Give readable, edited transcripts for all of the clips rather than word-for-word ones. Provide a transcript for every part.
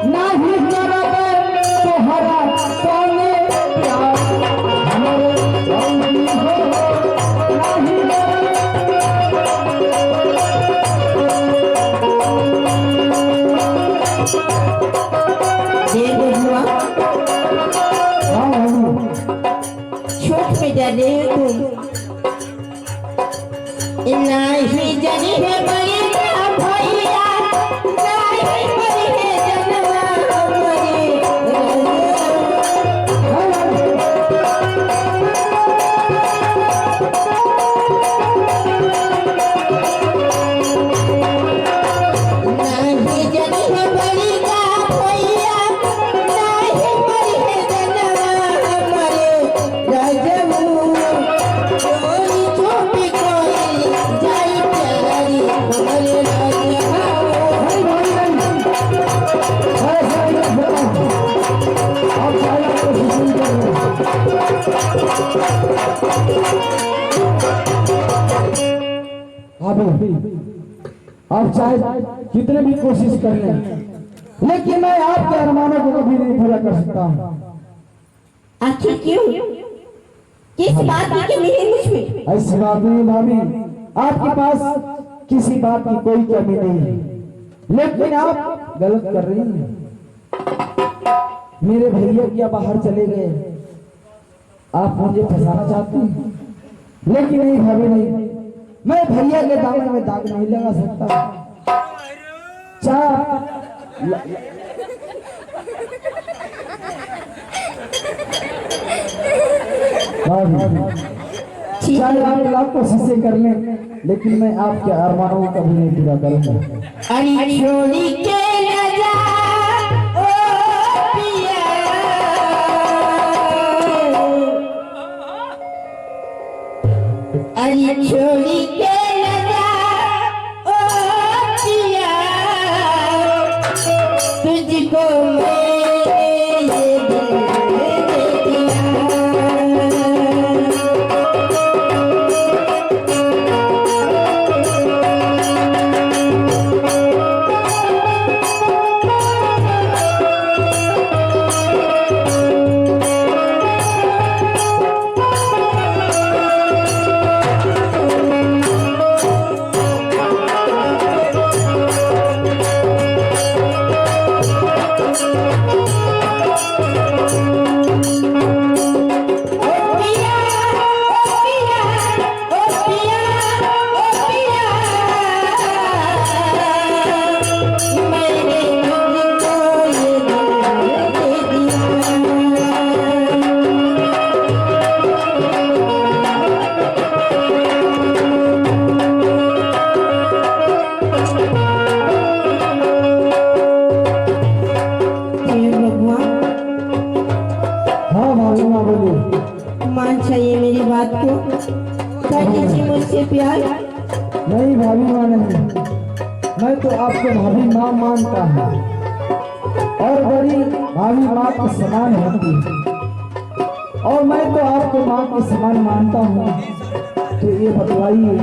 नहीं करबे तोहरा संगे प्यार हमरे गौरी हो नहीं देख हुआ छोट पे जाने तुम नहीं जाने है बड़ी भैया नहीं बड़ी है जनवा हमारे नहीं जाने है बड़ी भैया नहीं बड़ी है जनवा हमारे राजू कोई छोटी कोई जाई प्यारी हमारे राजा आप चाहे कितने भी कोशिश कर लें, लेकिन मैं आपके अरमानों को कभी नहीं पूरा कर सकता हूँ। आखिर क्यों? किस बात की कमी है मुझ में? ऐसी बात नहीं भाभी, आपके पास किसी बात की कोई कमी नहीं है, लेकिन आप गलत कर रही हैं। मेरे भैया क्या बाहर चले गए, आप मुझे फंसाना चाहती हैं, लेकिन नहीं भाभी नहीं, मैं भैया के दामन में दाग नहीं लगा सकता। चाहे आप लाख कोशिशें कर लें, लेकिन मैं आपके अरमानों को कभी नहीं पूरा करूंगा। अरे छोड़ी के न जा ओ पिया अरे छोड़ी के न जा ओ पिया तुझको मैंने ये दिल दे दिया मान चाहिए मेरी बात को, कर लीजिए मुझसे प्यार। नहीं भाभी माँ नहीं, मैं तो आपको भाभी माँ मानता हूँ, और बड़ी भाभी माँ के समान होती है, और मैं तो आपको माँ के समान मानता हूँ। तो ये बतलाइए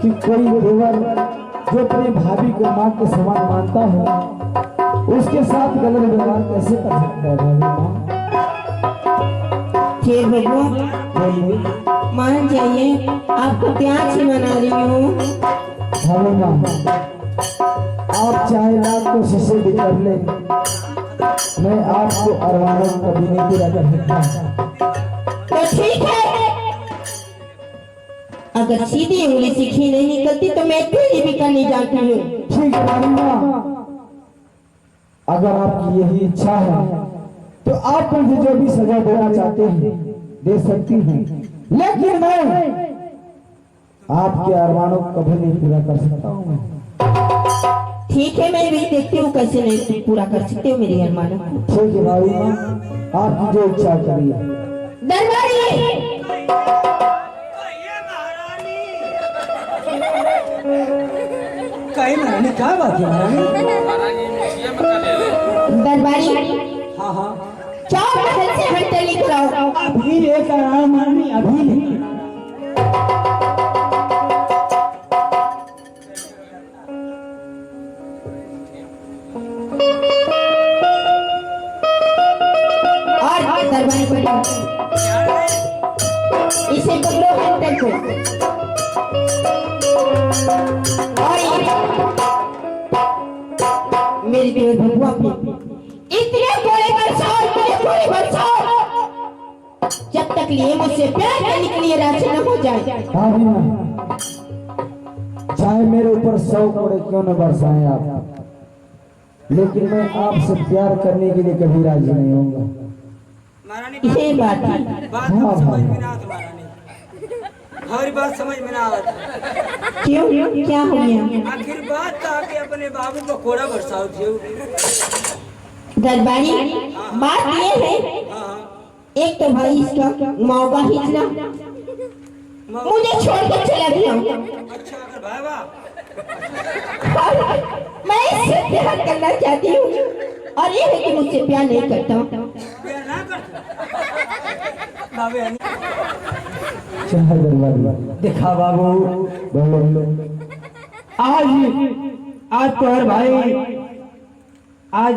कि कोई देवर जो अपनी भाभी को माँ के समान मानता हो, उसके साथ गलत व्यवहार कैसे कर सकता है भाभी माँ? फिर बबुआ बोलिए। मान जाइए, आपको प्यार से मना रही हूँ। भाभी माँ, आप चाहे लाख कोशिशें भी कर ले, मैं आपको अरमानों को कभी नहीं पूरा कर सकता। तो ठीक है, अगर सीधी उंगली से घी नहीं निकलती तो मैं तेरी भी करनी जाती हूँ। ठीक है भाभी माँ, अगर आपकी यही इच्छा है तो आप मुझे जो भी सजा देना चाहते हैं दे सकती हैं, लेकिन मैं आपके अरमानों को कभी नहीं पूरा कर सकता हूँ। ठीक है, मैं भी देखती हूँ कैसे नहीं पूरा कर सकते हो मेरी अरमानों को। ठीक है भाभी माँ, आपकी जो इच्छा करिए। दरबारी क्या बात है दरबारी? हाँ हाँ, क्या बदल से हंटर लिख रहा हूँ? अभी एक आराम मारनी अभी नहीं। दरबारी पड़ी इसे पकड़ो हंटर को और मेरी बेर भगवा इतने बड़े बरसाओ जब तक लिए मुझसे प्यार करने के लिए राजी न हो जाए। भाभी माँ, चाहे मेरे ऊपर 100 कोड़े क्यों न बरसाएं आप, लेकिन मैं आपसे प्यार करने के लिए कभी राजी नहीं होऊंगा। ये बात बात हम समझ में ना आता महारानी, हमारी बात समझ में ना आता। क्यों क्या हो गया? आखिर बात था कि अपने बाबू को कोड़ा बरसाओ थियो। दरबारी बात ये है, एक तो भाई इसका मौका हिचना मुझे छोड़कर चला गया। अच्छा अगर भाई वाह, मैं इससे प्यार करना चाहती हूँ और ये है कि मुझसे प्यार नहीं करता। प्यार ना करता बाबे चाहे दरबारी देखा बाबू, बोलो। आज तो हर भाई आज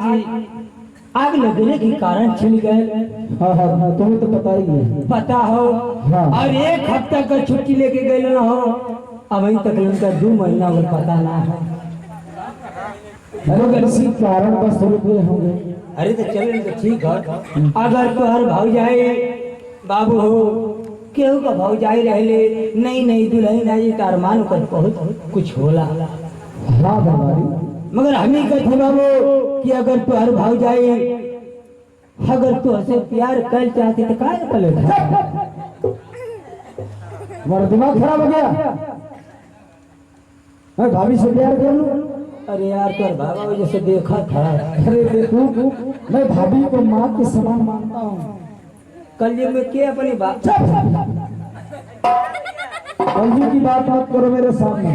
आग लगने के कारण छिल गए। हाँ हाँ हाँ, तुम्हें तो पता ही है। पता हो, हाँ। और 1 हफ्ता का छुट्टी लेके गए ना हो, अभी तक उनका 2 महीना और पता ना है। अरे किसी कारण बस रुके होंगे। अरे तो चले तो ठीक है, अगर तो हर भाव जाए बाबू हो, केहू का भाव जाए रहले नहीं दुल्हन आई तो अरमान कर बहुत कुछ होला। हाँ दरबारी, मगर हमी कहते बाबू कि अगर तू हर भाव जाए, अगर तू ऐसे प्यार कर चाहती तो काय पले तुम्हारा दिमाग खराब हो गया? मैं भाभी से प्यार कर लूं? अरे यार कर बाबा जैसे देखा था। अरे देखो, मैं भाभी को माँ के समान मानता हूँ। कल ये में के अपनी बात कलजी की बात मत करो मेरे सामने।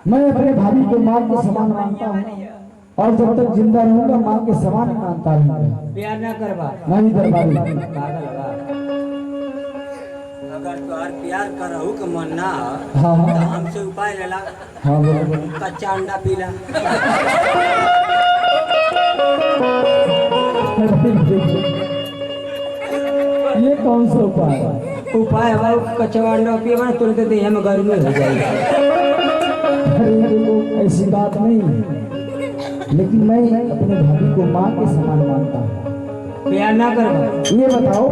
मैं अपने भाभी को माँ के समान मानता हूँ और जब तक जिंदा रहूंगा माँ के समान ही मानता रहूंगा। प्यार ना करवा नहीं दरबारी, पागल बा। अगर तोहार प्यार करहु के मन ना हो हाँ तो हाँ हमसे उपाय लेला, हाँ बोलो। कच्चा अंडा पीला। ये कौन सा उपाय है? उपाय भाई कचवा अंडा पिए तुरंत देह में गर्मी हो जाएगी। अरे देखो, ऐसी बात नहीं है, लेकिन मैं अपने भाभी को माँ के समान मानता हूँ। प्यार ना करवा। ये बताओ,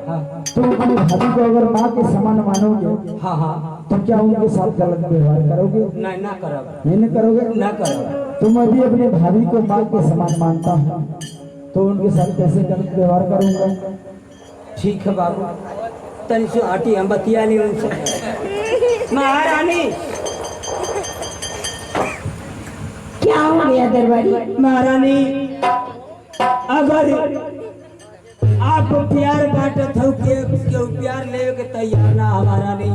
हाँ तुम अपनी भाभी को अगर माँ के समान मानोगे हाँ हाँ, तो क्या उनके साथ गलत व्यवहार करोगे? नहीं ना करब, नहीं न करोगे? ना करब। तो मैं भी अपनी भाभी को माँ के समान मानता हूँ, तो उनके साथ कैसे गलत व्यवहार करूंगा? ठीक है बाबू, तनी से हटी, हम बतिया ली उनसे। महारानी, क्या हो गया दरबारी? महारानी अगर आप प्यार बांटत हो केहू प्यार लेवे के तैयार ना हो, महारानी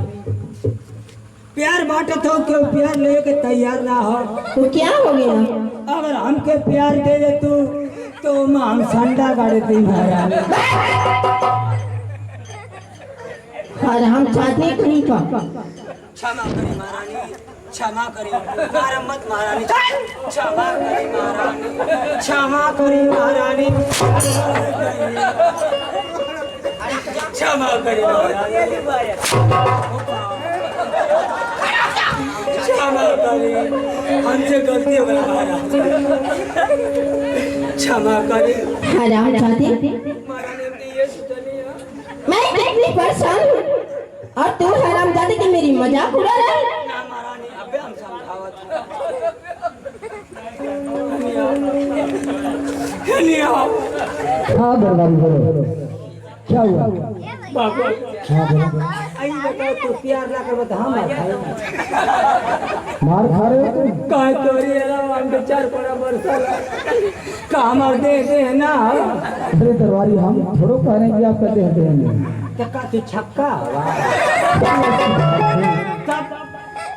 प्यार बांटत हो केहू प्यार लेवे के तैयार ना हो, तो क्या हो गया? अगर हमके प्यार दे दे तू तो हम संडा गाड़े दी महारानी। और हम चाहते कहीं का क्षमा करी महारानी, क्षमा करी, मारा मत महारानी, क्षमा करी महारानी, क्षमा करी महारानी, क्षमा करी महारानी, क्षमा करी, हमसे गलती हो गई महारानी, क्षमा करी और हम चाहते महारानी। अपनी ये सुतनी है मैं कितनी परेशान हूँ और तू हरामजादी की मेरी मजाक उड़ा रहा है। ना महारानी, अबे हम समझावत नहीं आओ। हाँ दरबारी बोलो, क्या हुआ? बाबू हाँ बोलो। आई बताओ तू प्यार ना कर बता हम मार खा रहे हो तुम? कह तोरी अलावा हम बेचार पड़ा बरसा का हमार दे ना अरे दरबारी, हम थोड़ो कह रहे हैं कि आपका देह देंगे। चक्का तू छक्का तब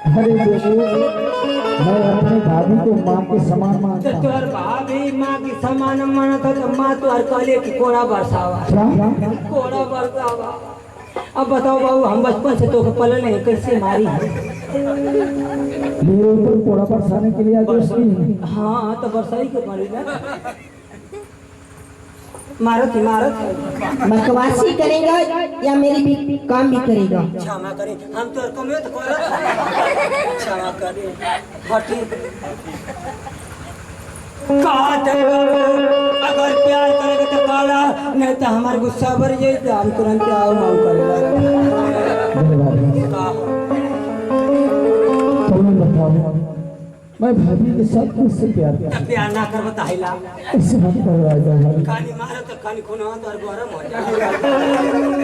अरे देखो, मैं अपने भाभी को माँ के समान मानता हूँ। तोर भाभी माँ की समान मानत हो तो माँ तोहर कहले कि कोड़ा बरसावा, क्या? कोड़ा बरसावा। अब बताओ बाबू, हम बचपन से तो पलल नहीं, कैसे मारी है? मेरे ऊपर कोड़ा बरसाने के लिए आदेश नहीं है। हाँ तो बरसाई के मारी ना। मारो बकवासी करेगा या मेरी भी काम भी करेगा? क्षमा करे, हम तो कमे तो करत क्षमा करे हटी कहत है अगर प्यार करेगा तो काला नहीं तो हमार गुस्सा भर जाए तो हम तुरंत आओ मांग करेगा मैं भाभी के साथ मुझसे प्यार करता प्यार ना कर बताइला हूं। इससे मत करवाया जाए भाभी। कानी मारो तो कानी खून हो तो गरम हो जाए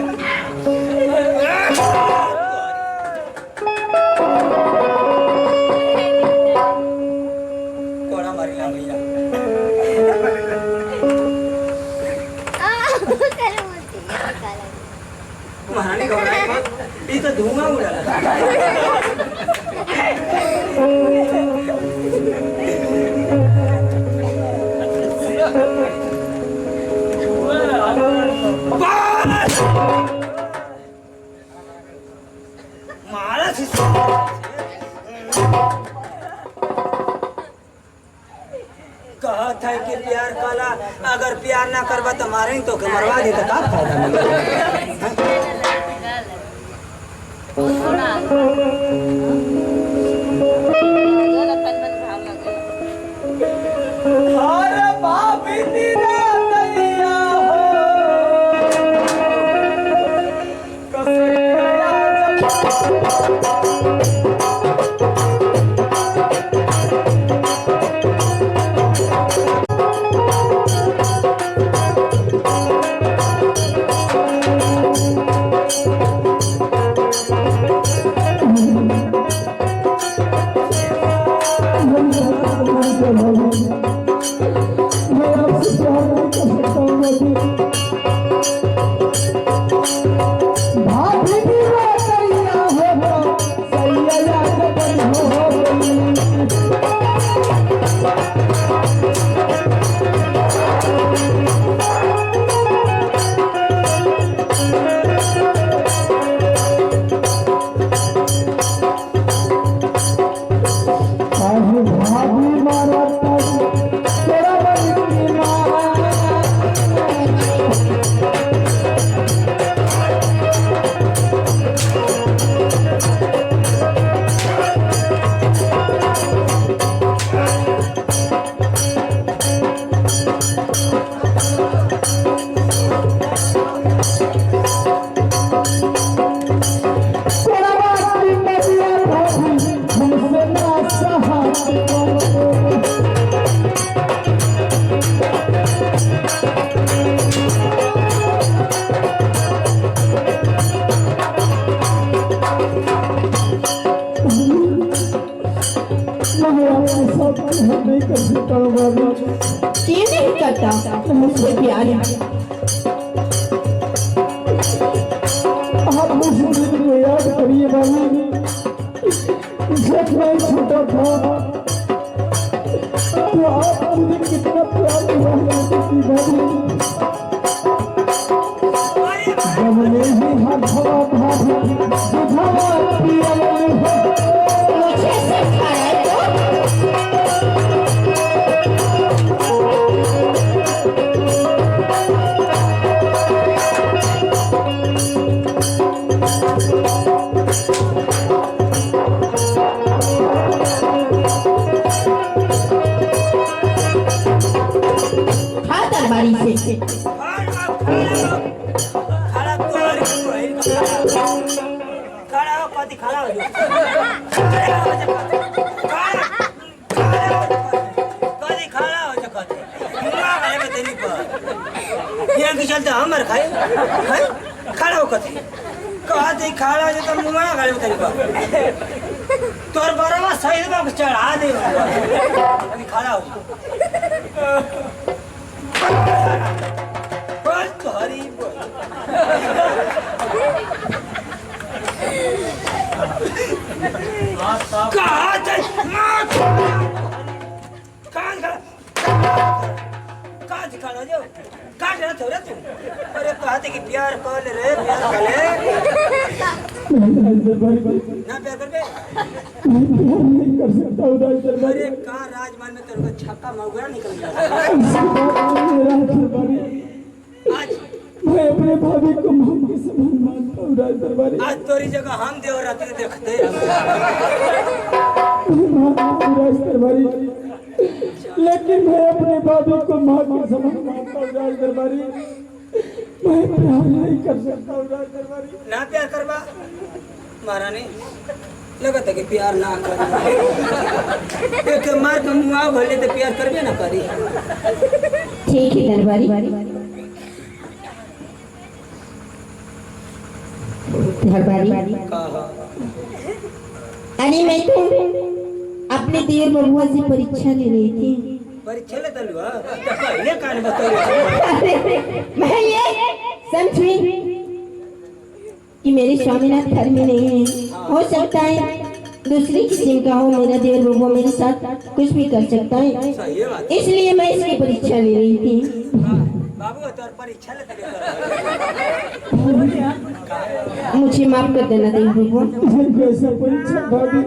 कोड़ा मारिला भैया महारानी घबराई मत ये तो धुआं उड़ा कहत है कि प्यार काला अगर प्यार ना करबा तो मारे तो के मरवा दे तो का फायदा मिलेगा अरे भाभी तेरा दैया हो कैसे क्यों नहीं करता मुझसे प्यार? आप मुझे को याद करिए बाबू, जब मैं छोटा था तो आप मुझे कितना प्यार हुआ करती थी बाबू। जब मेरी हाथ हवा भाभी बुझावा पिया मुझे सिखाया दरबारी से खड़ा हो कदी खड़ा हो कदी खड़ा हो जा कदी मुआ गले में तेरी पर ये की चलते हमर खाए खड़ा हो कदी कदी खड़ा हो जा तो मुआ गले में तेरी पर तोर बरवा सही में चढ़ा दे कदी खड़ा हो बोल तो हरी बोल कहाँ चल कहाँ दिखा लो जो कहाँ चला छोरा तू अरे कहते कि प्यार कर रे प्यार कर ले ना प्यार कर बे नहीं कर सकता उधर अरे कहाँ राजमान में तेरे को छक्का मौगरा निकल गया भाभी को मां के समान मानता हूँ राज दरबारी। आज तोरी जगह हम देवरात्रि देखते राज दरबारी, लेकिन मैं अपने भाभी को मां के समान मानता हूँ राज दरबारी। मैं प्यार नहीं कर सकता हूँ राज दरबारी। ना प्यार करवा महारानी, लगता कि प्यार ना कर एक मार के मुआ भले तो प्यार करबे ना करी। ठीक है दरबारी। दरबारी, कहा अरे मैं तो अपने देर बबुआ से परीक्षा ले रही थी। परीक्षा ले तलु हां तो पहले कान बताओ। मैं ये समझी कि मेरे स्वामीनाथ घर में नहीं है। हो सकता है दूसरी किस्म का हो, मेरा देवर बबुआ मेरे साथ कुछ भी कर सकता है, सही है बात। इसलिए मैं इसकी परीक्षा ले रही थी। बाबू तोर परीक्षा ले तलु मुझे माफ कर देना देवर बबुआ। कैसा परीक्षा भाभी,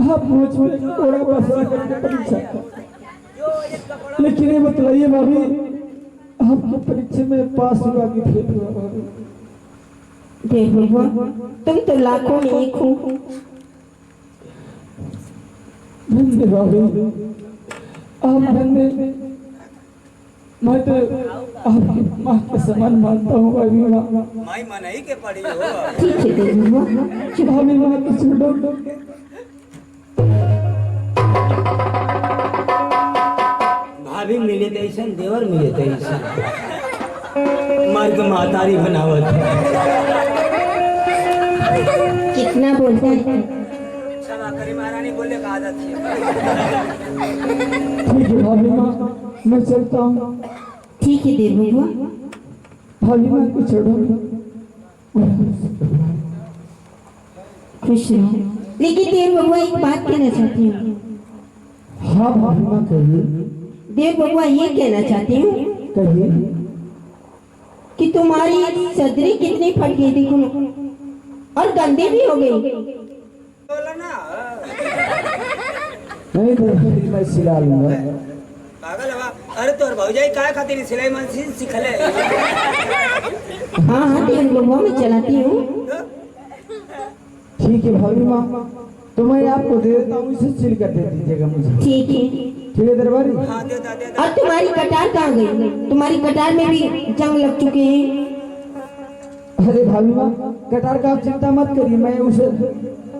आप मुझ में थोड़ा फैसला करके परीक्षा, लेकिन ये बतलाइए भाभी, आपकी परीक्षा में पास हुआ कि फेल हुआ भाभी? देवर बबुआ, तुम तो लाखों में एक हो। धन्य भाभी, आप धन्य। मैं तो आपकी माँ के समान मानता हूँ भाभी। माई मनाई के पड़ी हो। ठीक है देवर बबुआ। भाभी माँ को छोड़ो। भाभी मिले तैसन, देवर मिले तैसन, मार्ग मातारी बनावत। कितना बोलता है। क्षमा करी महारानी, बोले का आदत है। ठीक है भाभी माँ, मैं चलता हूँ। ठीक है देवर बबुआ। भाभी माँ को छोड़ो। खुश रहो। लेकिन देवर बबुआ एक बात कहना चाहती हूँ। हाँ भाभी माँ कहिए। देवर बबुआ ये कहना चाहती हूँ कहिए। कि तुम्हारी सदरी कितनी फट गई थी और गंदी भी हो गई। बोला ना नहीं तो मैं सिला लूंगा। पागल हवा। अरे तोर भौजाई काय खातिर सिलाई मशीन सिखले? हाँ हाँ देवर बबुआ मैं चलाती हूँ। ठीक है भाभी माँ, तो मैं आपको दे देता हूँ, इसे सिल कर दे दीजिएगा मुझे। ठीक है। ठीक है दरबारी। हाँ दे दा। और तुम्हारी कटार कहाँ गई? तुम्हारी कटार में भी जंग लग चुके हैं। अरे भाभी माँ, कटार का आप चिंता मत करिए, मैं उसे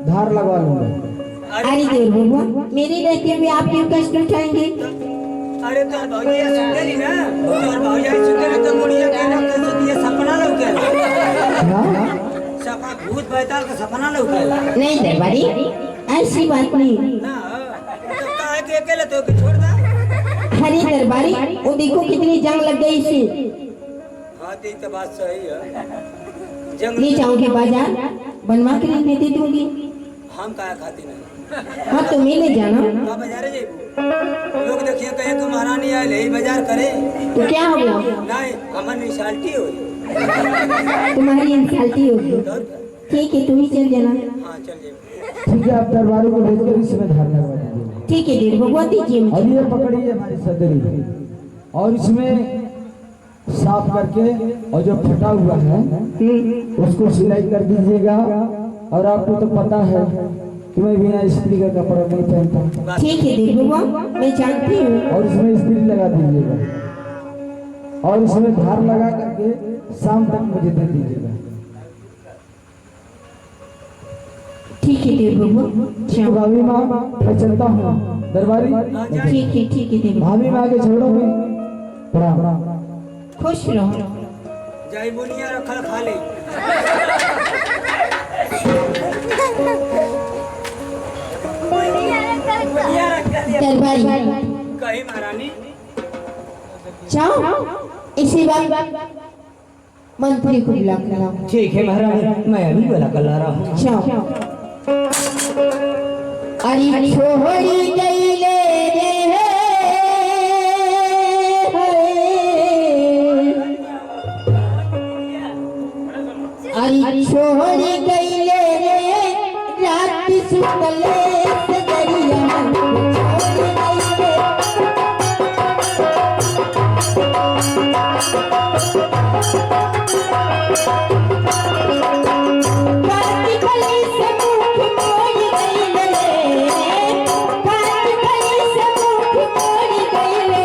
धार लगवा लूंगा। अरे देवर बबुआ, मेरे रहते हुए आप क्यों कष्ट उठाएंगे? अरे तोर भौजाई सुंदरी ना, तोर भौजाई सुंदरी तो मुड़िया के ना के सुतिया सपना लौके। हाँ सपना भूत बैताल का सपना लौके। नहीं दरबारी, ऐसी बात नहीं। ना तो काहे के अकेले तो के छोड़ दा। अरे दरबारी, वो देखो कितनी जंग लग गई इसे। हाँ तो तो बात सही है। ले जाओगे बाजार, बनवा के रहने दे दूंगी। हम काहे खाती नहीं। हाँ तो मैं ले जाना। का बाजार है लोग देखिए कहे कि महारानी आए ले बाजार करे तो क्या हो गया? नहीं हमारी निशाल्टी हो। तुम्हारी इंसल्टी होगी। ठीक है, तुम ही चल जाना। हाँ चलिए। ठीक है, आप दरबारी को भेजकर इसमें धार लगवा दीजिए। ठीक है देवर बबुआ, दीजिए मुझे। और ये पकड़िए हमारी सदरी, और इसमें साफ करके और जो फटा हुआ है उसको सिलाई कर दीजिएगा। और आपको तो पता है कि मैं बिना स्त्री का कपड़ा नहीं पहनता। ठीक है देवर बबुआ, मैं जानती हूँ। और इसमें स्त्री लगा दीजिएगा और इसमें धार लगा करके शाम तक मुझे दे दीजिएगा। ठीक है देवर बबुआ। ठीक है भाभी माँ, मैं चलता हूँ दरबारी। ठीक है देवर। भाभी माँ के छोड़ो भी प्रणाम। खुश रहो। जाई बुनिया रखल खा ले। दरबारी कहीं महारानी जाओ, इसी बात मंत्री को बुला कर लाओ। ठीक है महारानी, मैं अभी बुला कर ला रहा हूँ। जाओ। अरे छोड़ी गई ले रे अरे छोड़ी गई ले रे रात सुतले सजरिया छोड़ी गई ले काटी कली से मुख मोड़ी गइल रे, काटी कली से मुख मोड़ी गइल रे,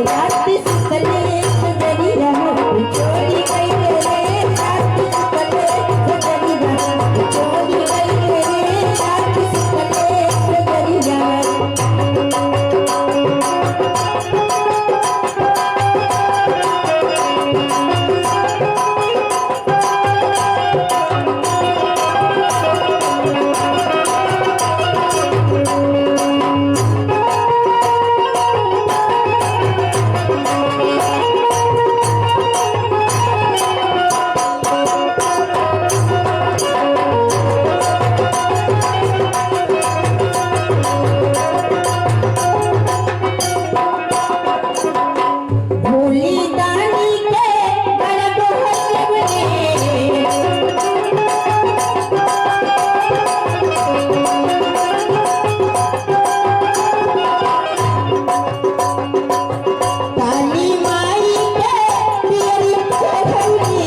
रात सुतले सजरी रात चोरी गइल रे, रात सुतले सजरी रात चोरी गइल रे, रात सुतले सजरी रात। भोली दानी के अरब हसब रे, काली माई के पियरी चढ़ौली,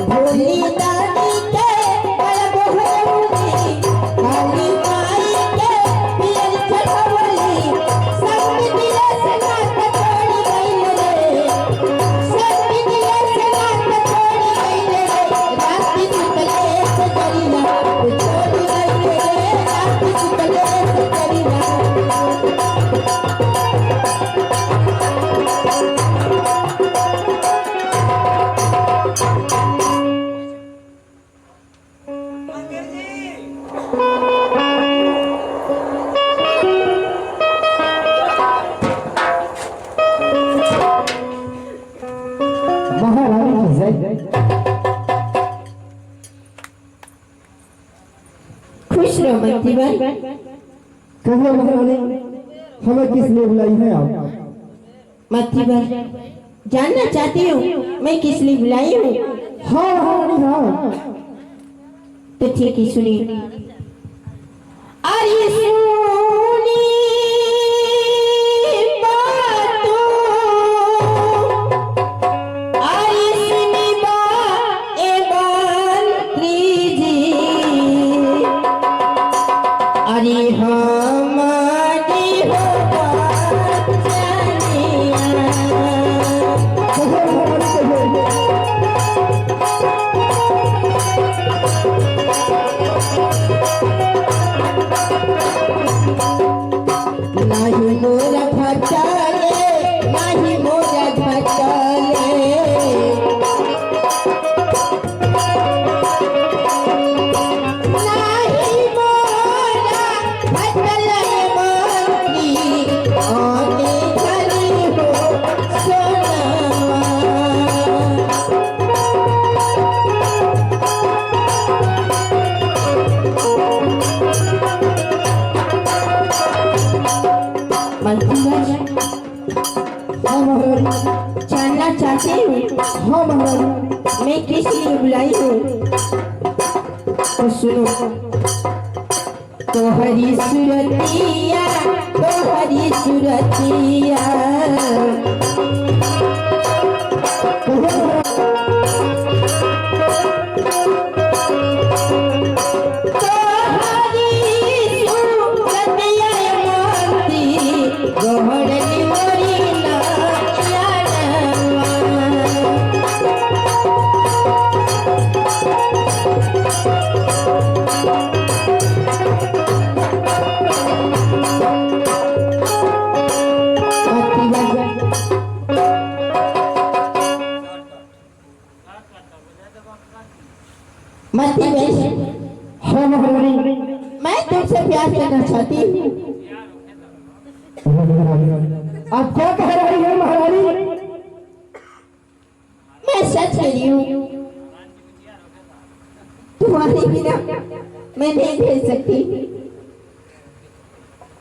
भोली दानी के अरब हसबली, काली माई के पियरी चढ़ौली, सब दिया से नात छोड़ी गइल रे, सब दिया से नात छोड़ी गइल रे, रात सुतले सजरी रात छोड़ी गइल रे, रात सुतले सजरी रात। मंदिर जी महारानी की जय। खुश रहो मंत्री भाई। कहिए महारानी, हमें किस लिए बुलाई है आप? मंत्री भाई, जानना चाहती हूँ मैं किस लिए बुलाई हूँ? हाँ महारानी हाँ। तो ठीक है सुनिए। अरे सुनी बातों, अरे सुनी ए मंत्री जी, अरे हमारी हो बात जानिया। कहिए महारानी कहिए। नाही मोरा भटले, नाही मोरा भटले, नाही मोरा भटले मंत्री, आने धरी हो सोनावा। मंत्री भाई, हाँ महारानी। जानना चाहते हूँ हाँ महारानी। मैं किस लिए बुलाई हूँ? तो सुनो। तोहरी सुरतिया, तोहरी सुरतिया, कहिए महारानी। तोहरी सुरतिया मंत्री, गोहरनी मोरी नाचियानवा। मंत्री भाई, हाँ महारानी। मैं तुमसे प्यार करना चाहती हूँ। आप क्या कह रही हैं महारानी? मैं सच कह रही हूँ, तुम्हारे बिना मैं नहीं रह सकती।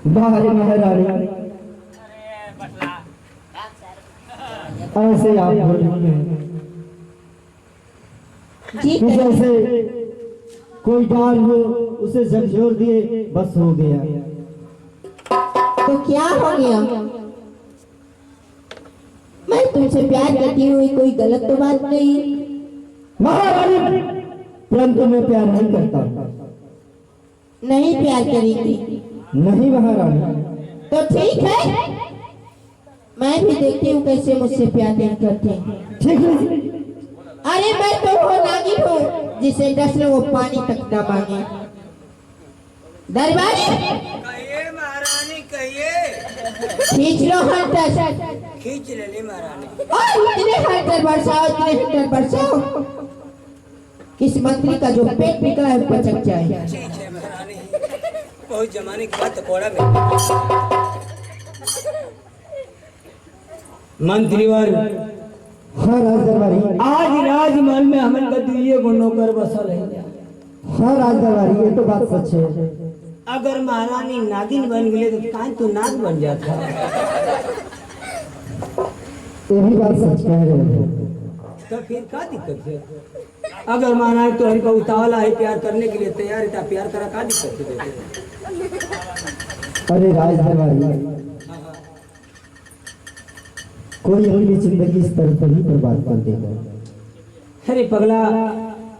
बाहर महारानी, ऐसे आप बोल रही हैं जी कि जैसे कोई डाल हो उसे झकझोर दिए बस हो गया। तो क्या हो गया? मैं तुमसे प्यार करती हूँ, कोई गलत तो बात नहीं। महारानी, परंतु मैं प्यार नहीं करता। नहीं प्यार करेगी? नहीं महारानी। तो ठीक है, मैं भी देखती हूँ कैसे मुझसे प्यार नहीं करते। ठीक है। अरे मैं तो वो नागिन हूँ जिसे डस लो वो पानी तक न मांगे। दरबारी कहिए महारानी कहिए। खींच लो हंटर। खींच ले ली महारानी। और इतने हंटर बरसाओ, इतने हंटर बरसाओ, किस मंत्री का जो पेट निकला है पचक जाए। ठीक है महारानी, बहुत जमाने के बाद कोड़ा में। मंत्रीवर, हाँ राजदरबारी। आज राजमहल में हमन का दुइये गो नौकर बसल है। हाँ राजदरबारी, ये तो बात सच है। अगर महारानी नागिन बन गए तो काहे तू नाग बन जाता। ये भी बात सच कह रहे हो। तो फिर क्या दिक्कत है? अगर महारानी तो हरिका उतावला है, प्यार करने के लिए तैयार है, तो प्यार करा, क्या दिक्कत है? अरे राजदरबारी, कोई अपनी जिंदगी इस तरह पर ही बर्बाद कर देगा। अरे पगला,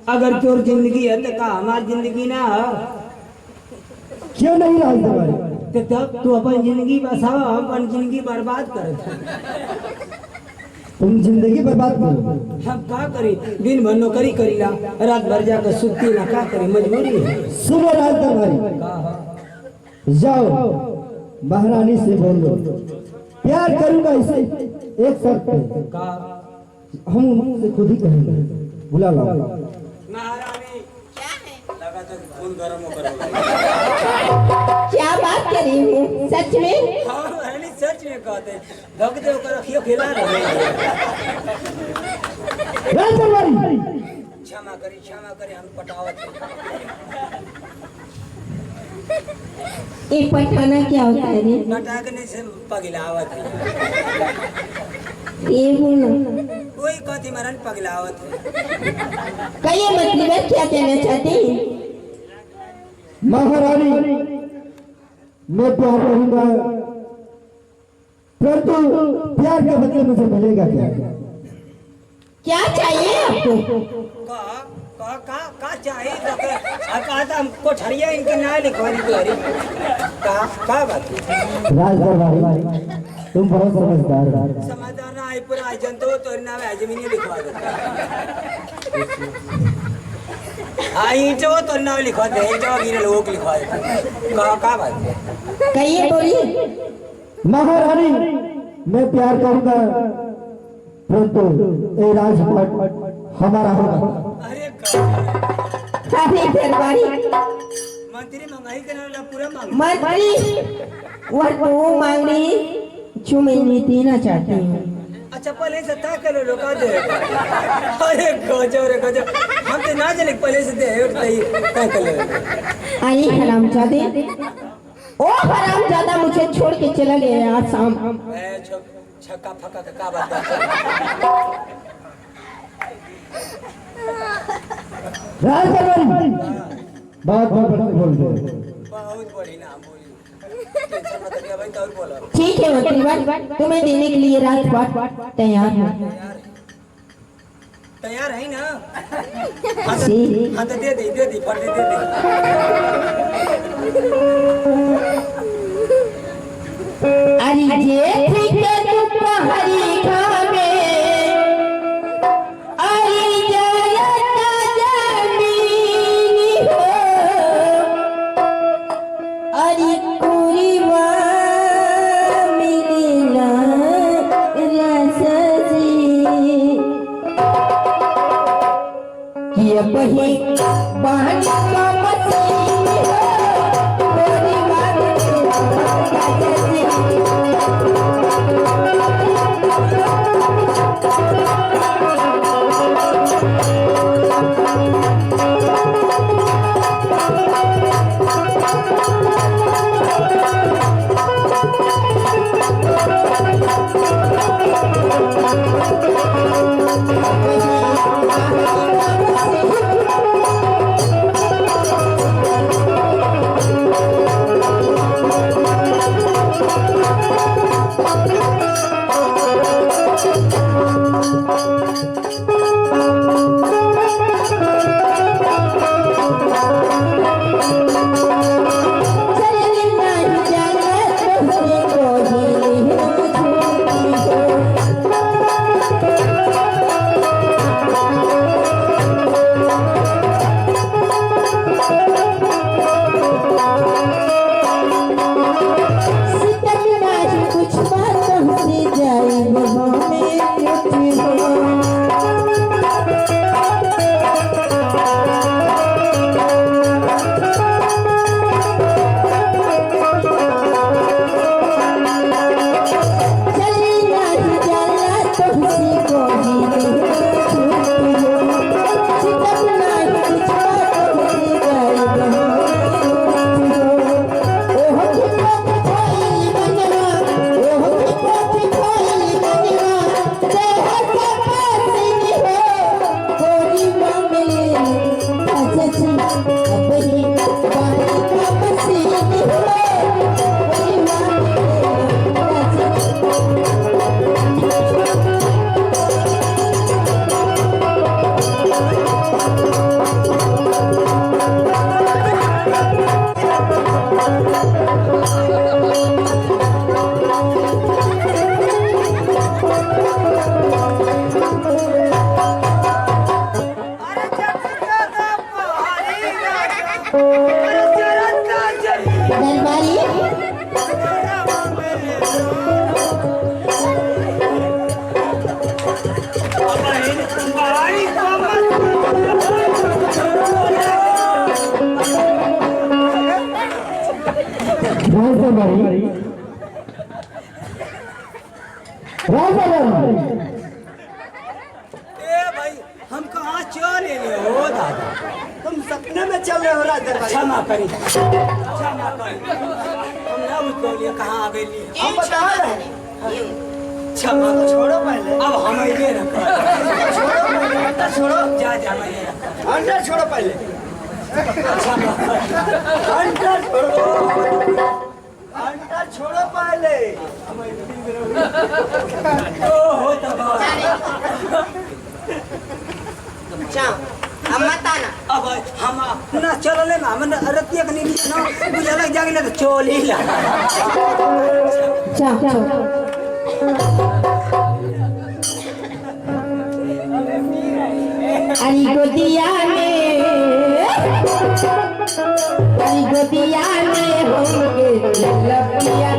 अगर तोर जिंदगी है तो का हमारी जिंदगी ना है? क्यों नहीं राजदरबारी? तो तब तू अपन जिंदगी बसावा, हम अपन जिंदगी बर्बाद कर। तुम जिंदगी बर्बाद करो। हम क्या करी? दिन भर नौकरी करीला, रात भर जाकर सुती ना, क्या करी? मजबूरी है। सुनो राजदरबारी, का जाओ महारानी से बोल दो प्यार करूंगा इसे, एक शर्त पे। का हम उनसे खुद ही कहेंगे, बुला लो। महारानी लगा तो खून गर्म होकर हो गया। क्या बात कर रही हूँ? सच में? हाँ महारानी सच में कहते, धक दे होकर रखियो खिला रहे। राजदरबारी, क्षमा करी हम पटावत हैं। ये पठाना क्या होता है रे? पटाकने से पगलावत है। ये बोलो कोई कहती महारानी पगलावत है। कहिए मतलब क्या कहना चाहते हैं? महारानी, मैं प्यार करूंगा, परंतु प्यार के बदले मुझे मिलेगा क्या? क्या चाहिए आपको? का चाहिए तो कहा था हमको ठरिया इनके ना लिखवानी तो हरी का बात है? राजदरबारी, तुम बहुत समझदार हो। समझदार ना आई पूरा आई जनतो तो नाम है जमीन लिखवा दे। आई जो तो नाम लिखवा दे, जो गिरे लोग लिखवा दे। का बात है? कहिए बोलिए। महारानी, मैं प्यार करूंगा, परंतु ये राजपाट हमारा होगा। अरे अरे दरबारी, मंत्री मंगाई करने पूरा मांग। मंत्री वो मांग रही जो मैं नहीं देना चाहती हूँ। अच्छा पहले से तय करो लोग दे। अरे गजब रे गजब, हम तो ना जाने पहले से दे तय कर ले। अरे हरामजादे, ओ हरामजादा मुझे छोड़ के चला गया आज शाम। छक्का फक्का का बात है? राजदरबारी, बहुत बहुत बोल रहे। बहुत बड़ी नाम बोली। टेंशन मत लिया भाई, तो और बोलो। ठीक है मंत्री, तुम्हें देने के लिए राजपाट तैयार है। तैयार है ना? हाँ तो दे दी फट दे दी। अरे ये ठीक है तुम हरी खामे, अरे जलता जमीनी हो, अरे कुरीवा मिलना रसजी, ये बही पानी का मसीह हो, कुरीवा मिलना रसजी। अरे चक्कर पहाड़ी राजा, अरे चरता चली दरबारी पहाड़ी को मत ए भाई हम कहाँ चले हो दादा, तुम सपने में चल रहे हो राजा भाई। क्षमा करी क्षमा करी, हम ना बोलिए कहाँ आ गई हम बता रहे हैं। क्षमा तो छोड़ो पहले, अब हम ये रखा छोड़ो पहले, अंडा छोड़ो, जा जा मैं ये रखा अंडा छोड़ो पहले, क्षमा कर अंडा छोड़ो, अंडा छोड़ो पहले। ओ हो तबा जाओ हम मत आना। अब हम ना चलले में हम रतिया के नीचे ना बुझला जागले तो चोल ही ला जाओ जाओ अरे गोदिया में होंगे लपिया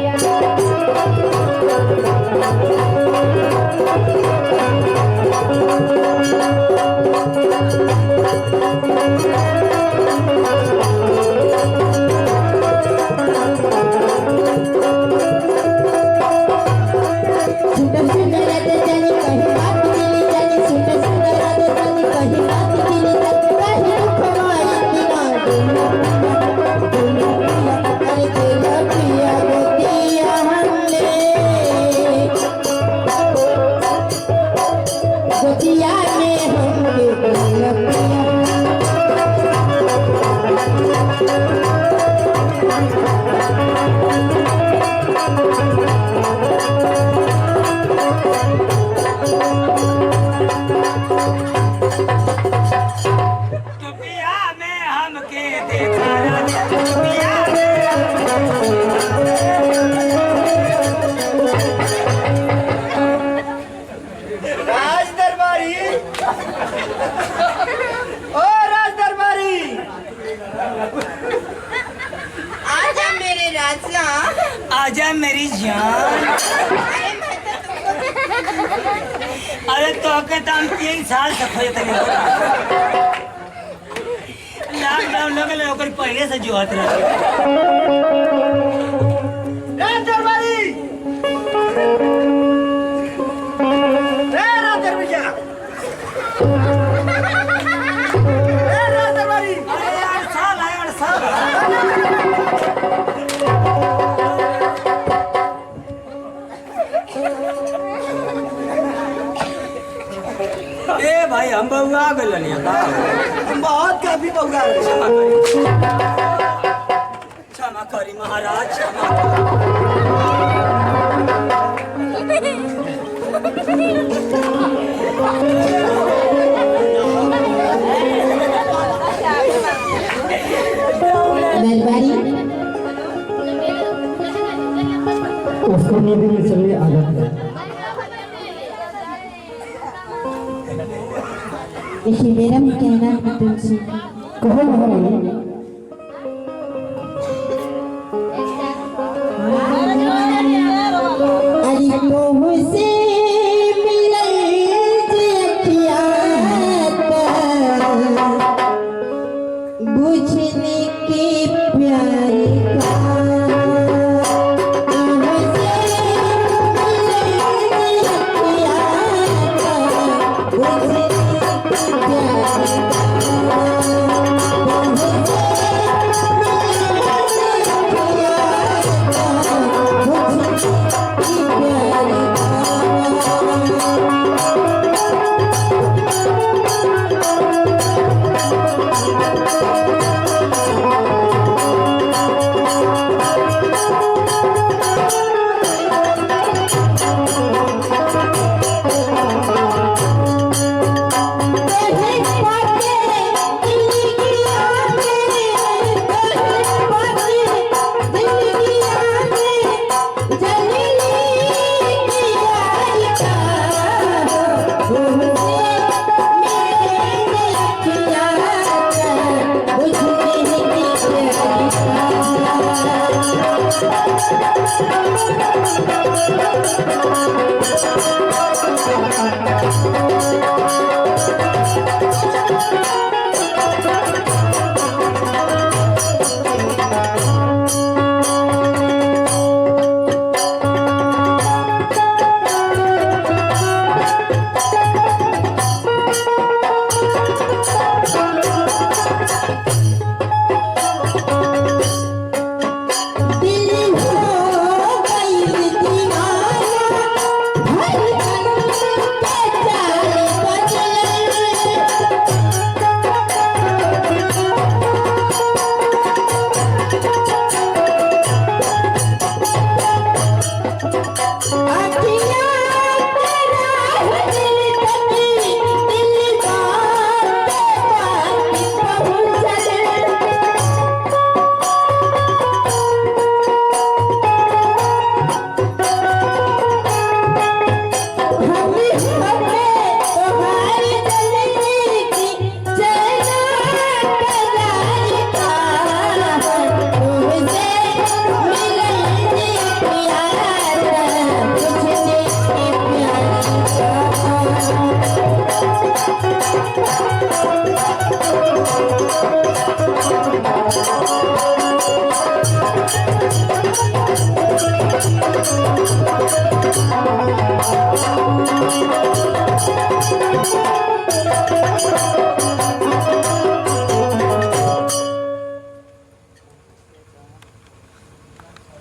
आजा मेरी जान। अरे तो के दाम 3 साल से खोजत नहीं लॉकडाउन लगल ओकर पहले से जोहत रहे दरबारी भैया दरबारी अरे यार साल ए भाई हम बउआ गल हम बहुत काफी बउआ क्षमा करी महाराज क्षमा दरबारी उसको नींद में चलिए आदत है। देखिए मेरा भी कहना है तुमसे कहो महारानी। अरे तुमसे मिलन जिया बुझने के प्यार का तुमसे मिलन जिया बुझने के प्यार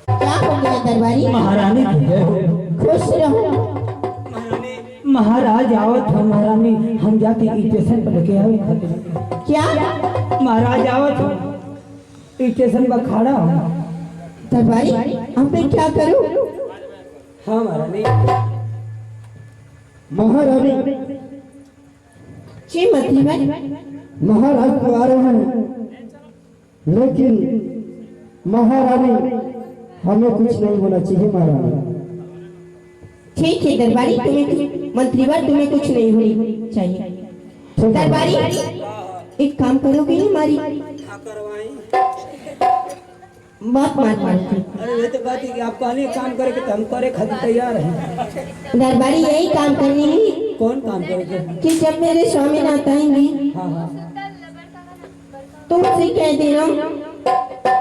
क्या हो गया दरबारी? महारानी की जय हो। खुश रहो। महाराज आवत हो महारानी, हम जाके स्टेशन पर लेके आवे खातिर। क्या महाराज आवत हो, स्टेशन पर खड़ा हो। दरबारी अब मैं क्या करूं? हाँ महारानी। महारानी जी मंत्री भाई, महाराज तो आ रहे हैं, लेकिन महारानी हमें कुछ नहीं होना चाहिए महारानी। ठीक है दरबारी, तुम्हें मंत्री भाई तुम्हें कुछ नहीं होनी चाहिए। दरबारी एक काम करोगे हमारी बात मानती। अरे ये तो बात है कि आप कहने काम करे तो हम करे खातिर तैयार हैं। दरबारी यही काम करनी है कौन काम करेंगे? कि जब मेरे स्वामीनाथ आएंगे हाँ हाँ। तो उनसे कह देना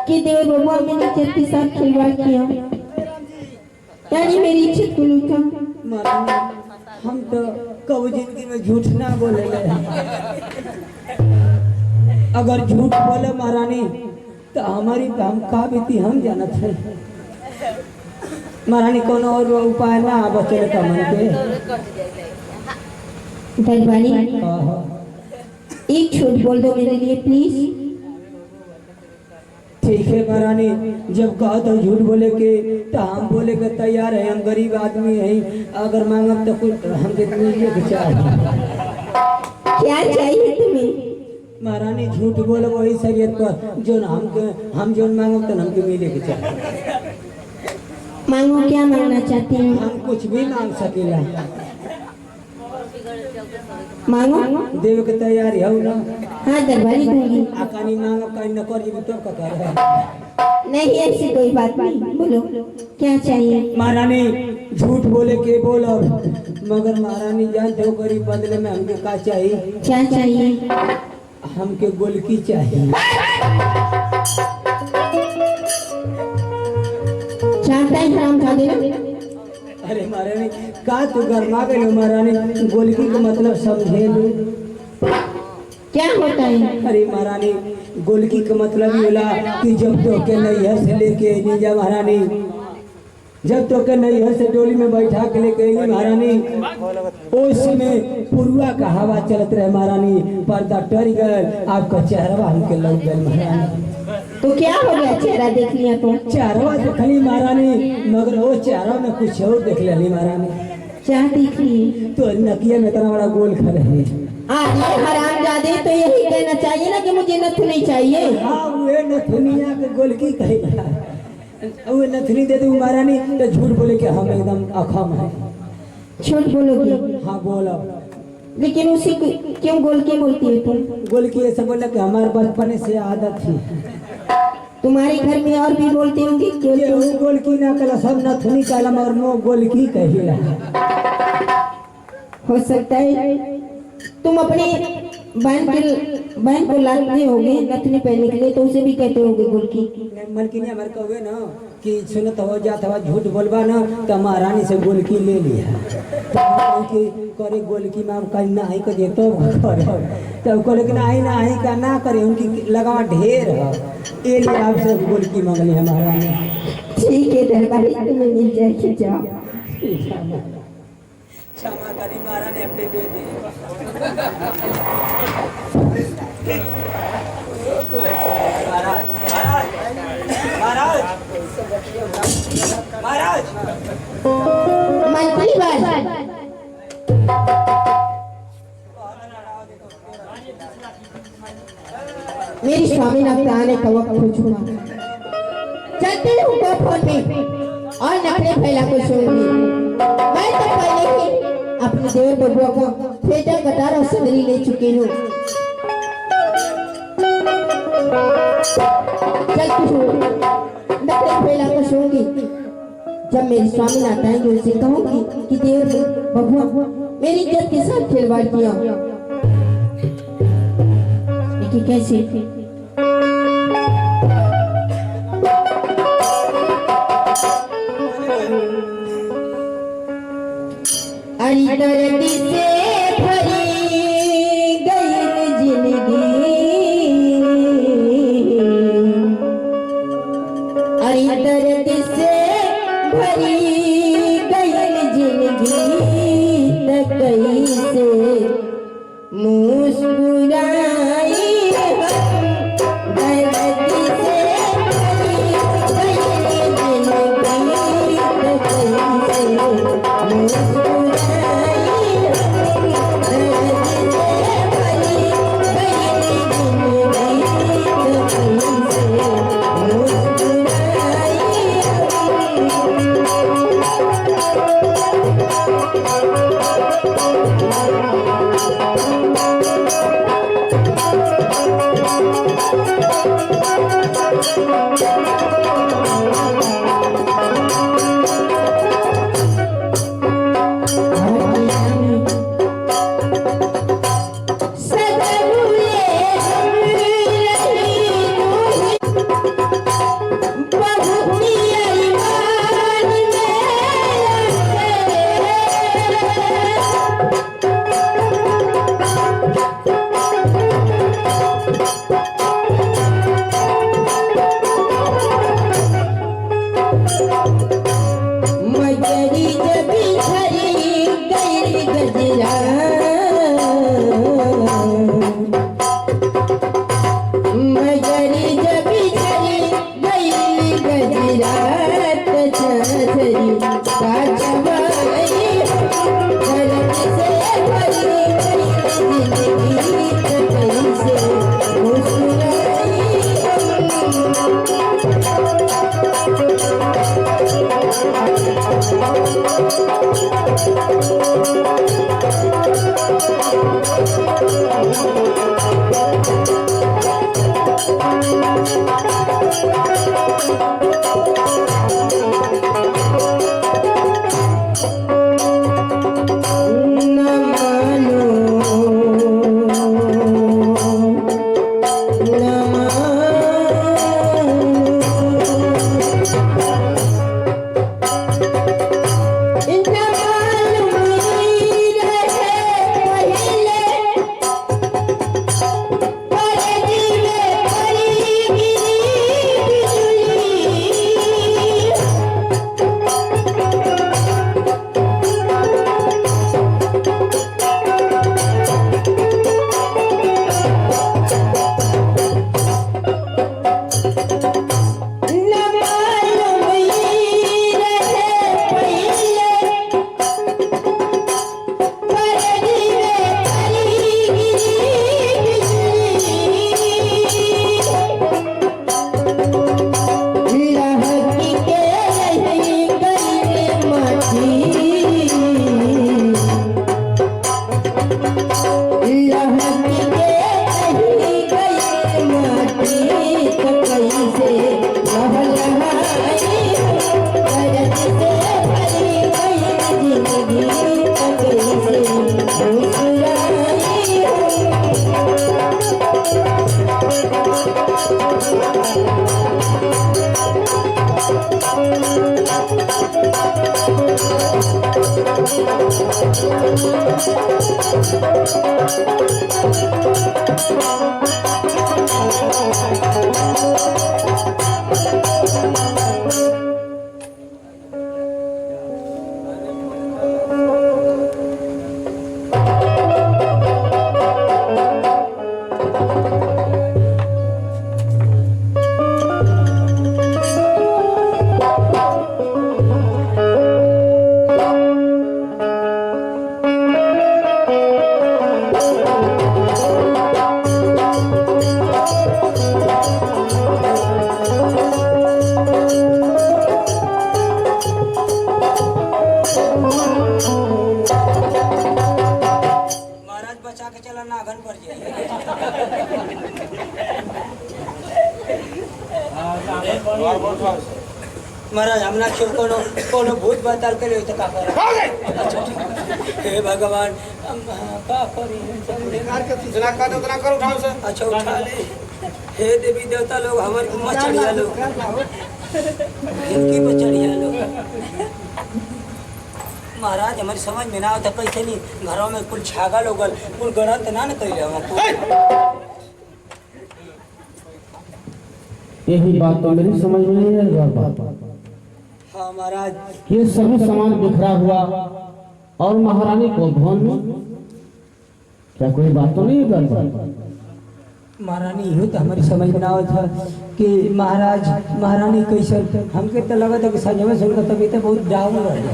कि देवर बबुआ मैंने इज्जत के साथ खिलवाड़ किया, यानी मेरी इज्जत को लूटा। महारानी हम तो कब जिंदगी में झूठ ना बोले। अगर झूठ बोले महारानी तो हमारी हम का बीती हम जानत है। महारानी कोनो और उपाय ना बचले का मन के। दरबारी हाँ हाँ। एक झूठ बोल दो मेरे लिए प्लीज। ठीक है महारानी, जब कहा तो झूठ बोले के तो हम बोले के तैयार है। हम गरीब आदमी हैं, अगर मांगब तो कुछ हमके मिले के चाहिए। क्या चाहिए तुम्हें? महारानी झूठ बोलो वही शरीयत पर जो हम जो मांगब तो हमके मिले के चाहिए। मांगो, क्या मांगना चाहती हूँ? हम कुछ भी मांग सकेला। मांगो। देव के तैयारी हो ना? हाँ दरबारी दूंगी। आकानी मांगब कहीं न कर तो का कर। नहीं ऐसी कोई बात नहीं, बोलो क्या चाहिए? महारानी झूठ बोले के बोलो, मगर महारानी जानते हो गरीब बदले में हमके का चाहिए? क्या चाहिए? हमके गोलकी चाहिए। चाहता है हराम खा देना। अरे महारानी का तू गरमा गए महारानी, गोलकी का मतलब समझे लो। क्या होता है? अरे महारानी गोलकी का मतलब ये होला कि जब तो के नैहर से लेके नीजा महारानी, जब तो के नैहर से डोली में बैठा के लेके आई महारानी, उस समय पुरवा का हवा चलत रहे महारानी, पर्दा टर गए, आपका चेहरा हमके लग गए महारानी। तो क्या हो गया? चेहरा देख लिया तो? चेहरा देखली महारानी, मगर वो चेहरा में कुछ और देख ली महारानी। क्या देख लिए? तो नकिया में इतना बड़ा गोल खड़े है। हरामजादे, तो यही कहना चाहिए ना कि मुझे नथुनी चाहिए। हाँ वे नथुनिया के गोलकी कहेगा, वो नथुनी दे दो महारानी तो झूठ बोले कि हम एकदम अखम है। झूठ बोलोगे? हाँ बोलो। लेकिन उसी को क्यों गोलकी बोलती है तुम? गोलकी ऐसा बोला कि हमारे बचपन से आदत थी। तुम्हारे घर में और भी बोलते होंगे क्यों? ये वो गोलकी ना कला, सब नथुनी कला मगर वो गोलकी कहेला। हो सकता है तुम अपने बहन को लाते होगे नथुनी पहनने के लिए, तो उसे भी कहते होगे गोलकी। मलकिनी हमारे कहे ना कि सुनत हो जात हवा झूठ बोलबा ना तो महारानी से गोलकी ले लिया। तो करे गोलकी में हम कहीं ना आई कर तो करे, तब को लेकिन आई का ना करे, उनकी लगावा ढेर है, ये लिए आपसे गोलकी मंगली है महारानी। ठीक है दरबारी, तुम्हें मिल जाएगी, जाओ। क्षमा करी महारानी, अपने बेटी। महाराज महाराज महाराज मंत्री बात मेरी स्वामीनाथ आने का वक्त हो चुका। चलते हूँ फोन पे और नखरे फैला को सुनूंगी। मैं तो पहले ही अपने देवर बबुआ को फेटा कटार और सदरी ले चुकी हूँ। चलती हूँ, नखरे फैला को सुनूंगी। जब मेरे स्वामीनाथ आएंगे उनसे कहूंगी कि देवर बबुआ मेरी इज्जत के साथ खिलवाड़ किया। लेकिन कैसे? दर्द से भरी गई जिंदगी, अरे दर्द से भरी गई जिंदगी, त कैसे मुस्कुराई हम, दर्द से भरी गई जिंदगी, त कैसे मुस्कुराई हम, दर्द से भरी गई जिंदगी, त कैसे मुस्कुराई मगरी जब झरी गई गजरा, मगरी जब झरी गई गजरा, तछरी का जवाई दर्द से भरी गई जिंदगी, त कैसे मुस्कुराई न मानो न महाराज हमना क्यों कोनो भूत बताल करे तो का करे हे भगवान का करी जितना कर उतना कर उठाओ से अच्छा उठा ले हे देवी देवता लोग हमारी मछलिया लोग इनकी मछलिया लोग महाराज हमारी समझ में ना आता कैसे नहीं घरों में कुल छागल उगल कुल गणत ना न कैले यही बात तो मेरी समझ में नहीं है बात। हाँ महाराज ये सभी सामान बिखरा हुआ और महारानी को भवन में क्या कोई बात तो नहीं है? महारानी यूँ तो हमारी समझ में ना था कि महाराज महारानी कैसे हमके तो लगा था कि सजवे से उनका तबीयत बहुत डाउन रह गया।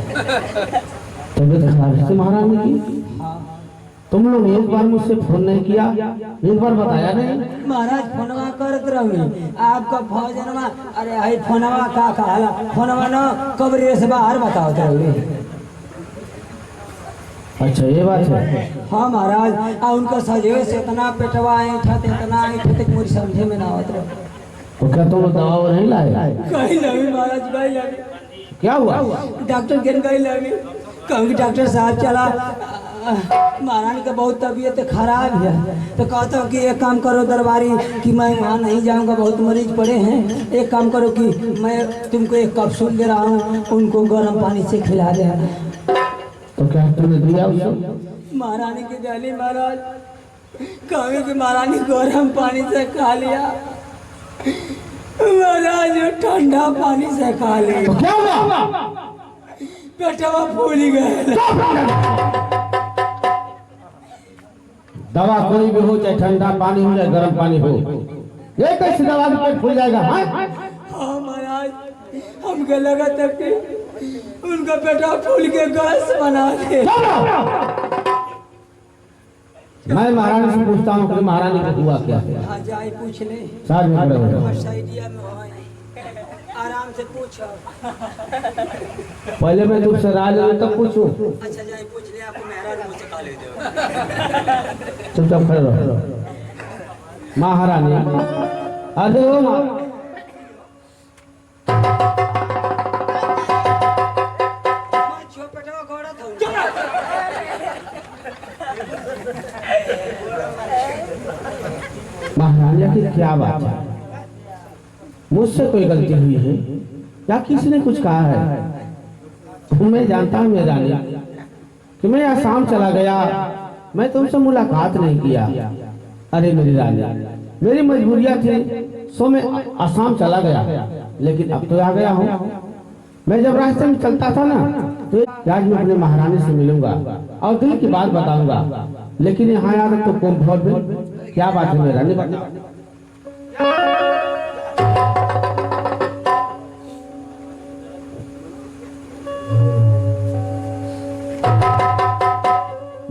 तबीयत खराब से महारानी की? तुम लोग एक बार मुझसे फोन नहीं किया, एक बार बताया नहीं? महाराज फोनवा करत रही आपका फौजनवा अरे आई फोनवा का कहाला फोनवा न कबरी से बाहर बताओ रही। अच्छा ये बात है। हाँ महाराज उनका सजवे से इतना पेटवा इतना ऐठत मुझे समझे में ना आवत रहे। तो क्या तुम दवा नहीं लाए? कहीं नहीं महाराज कहीं नहीं। क्या हुआ? डॉक्टर के कहीं लगी कहूँगी डॉक्टर साहब चला महारानी का बहुत तबीयत खराब है तो कहता हूँ कि एक काम करो दरबारी कि मैं वहाँ नहीं जाऊँगा बहुत मरीज पड़े हैं। एक काम करो कि मैं तुमको एक कैप्सूल दे रहा हूँ उनको गर्म पानी से खिला दे। तो क्या तुमने दिया उसको? महारानी की डाली महाराज कहूँगी कि महारानी गर्म पानी से खा लिया महाराज ठंडा पानी से खा लिया। तो क्या हुआ? पेटवा फूल गया। दवा कोई भी हो चाहे ठंडा पानी हो चाहे गर्म पानी हो ये कैसे दवा से पेट फूल जाएगा? हाँ महाराज हमको लगा था कि उनका पेटा फूल के गैस बना दे। मैं महारानी से पूछता हूँ कि महारानी को हुआ क्या? हाँ जाए पूछ ले साथ में खड़े हो जाओ। साइडिया में हो आराम से पूछो। पहले मैं तुमसे राय ले तब पूछूं। अच्छा जाए पूछ ले आपको महाराज मुझसे खा ले दो। चुपचाप खड़े रहो। महारानी अरे ओ माँ पेटवा घोड़ा था महारानी की क्या बात है? मुझसे कोई गलती हुई है या किसी ने कुछ कहा है? मैं जानता हूँ मेरी रानी कि मैं आसाम चला गया, मैं तुमसे मुलाकात नहीं किया। अरे मेरी रानी मेरी मजबूरियां थी सो मैं आसाम चला गया, लेकिन अब तो आ गया हूँ। मैं जब रास्ते में चलता था ना तो आज मैं अपने महारानी से मिलूंगा और दिल की बात बताऊंगा, लेकिन यहाँ यार तो कौन बहुत क्या बात है मेरी रानी? बता।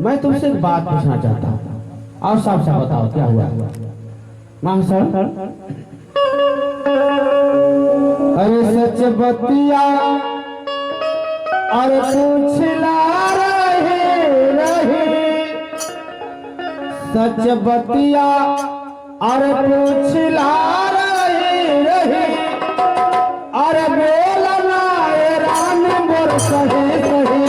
मैं तुमसे एक बात पूछना चाहता हूँ और साफ साफ बताओ क्या हुआ? महाशय अरे सच बतिया और पूछला रहे सच बतिया और पूछला रहे और बोलना रान मोर सहे सहे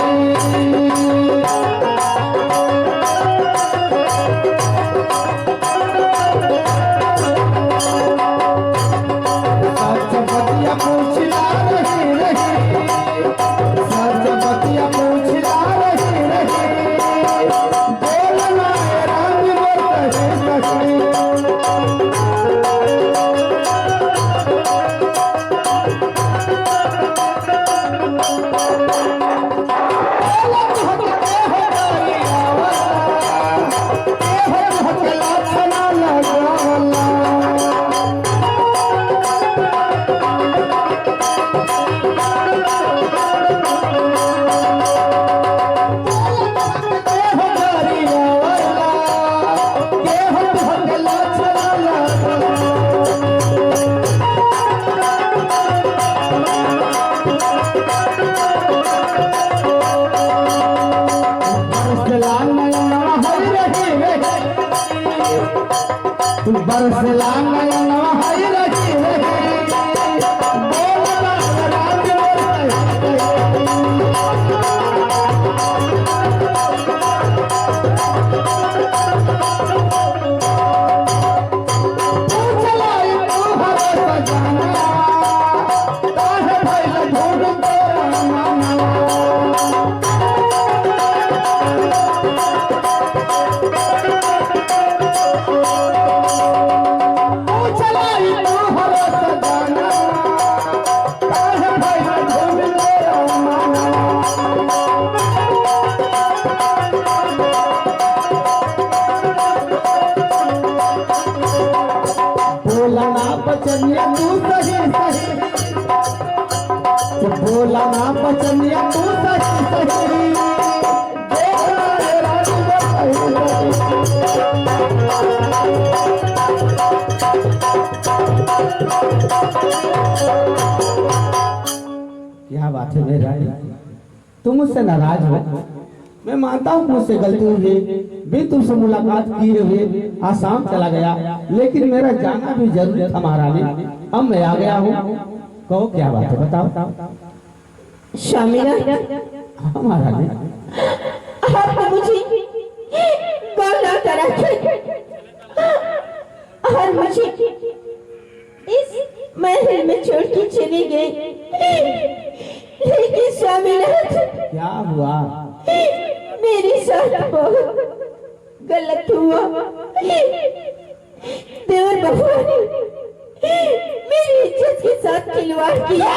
चलाई तोहरो सजाना काहे भाई झूम ले माना बोला ना बचनिया तू सही सही तो बोला ना बचनिया तू सही सही देखा रे रानी क्या बात है मेरी रानी, तुम मुझसे नाराज हो? मैं मानता हूँ मुझसे गलती हुई है, भी तुमसे मुलाकात किए हुए आसाम चला गया, लेकिन मेरा जाना भी जरूरी था महारानी। अब मैं आ गया हूँ, कहो क्या बात है, बताओ। शामिना, हाँ महारानी। आपने मुझे कॉल ना करा और मुझे इस महल में छोड़ के चले गए, लेकिन शामिना क्या हुआ? मेरे साथ बहुत गलत हुआ। देवर बबुआ ने मेरी इज्जत के साथ खिलवाड़ किया।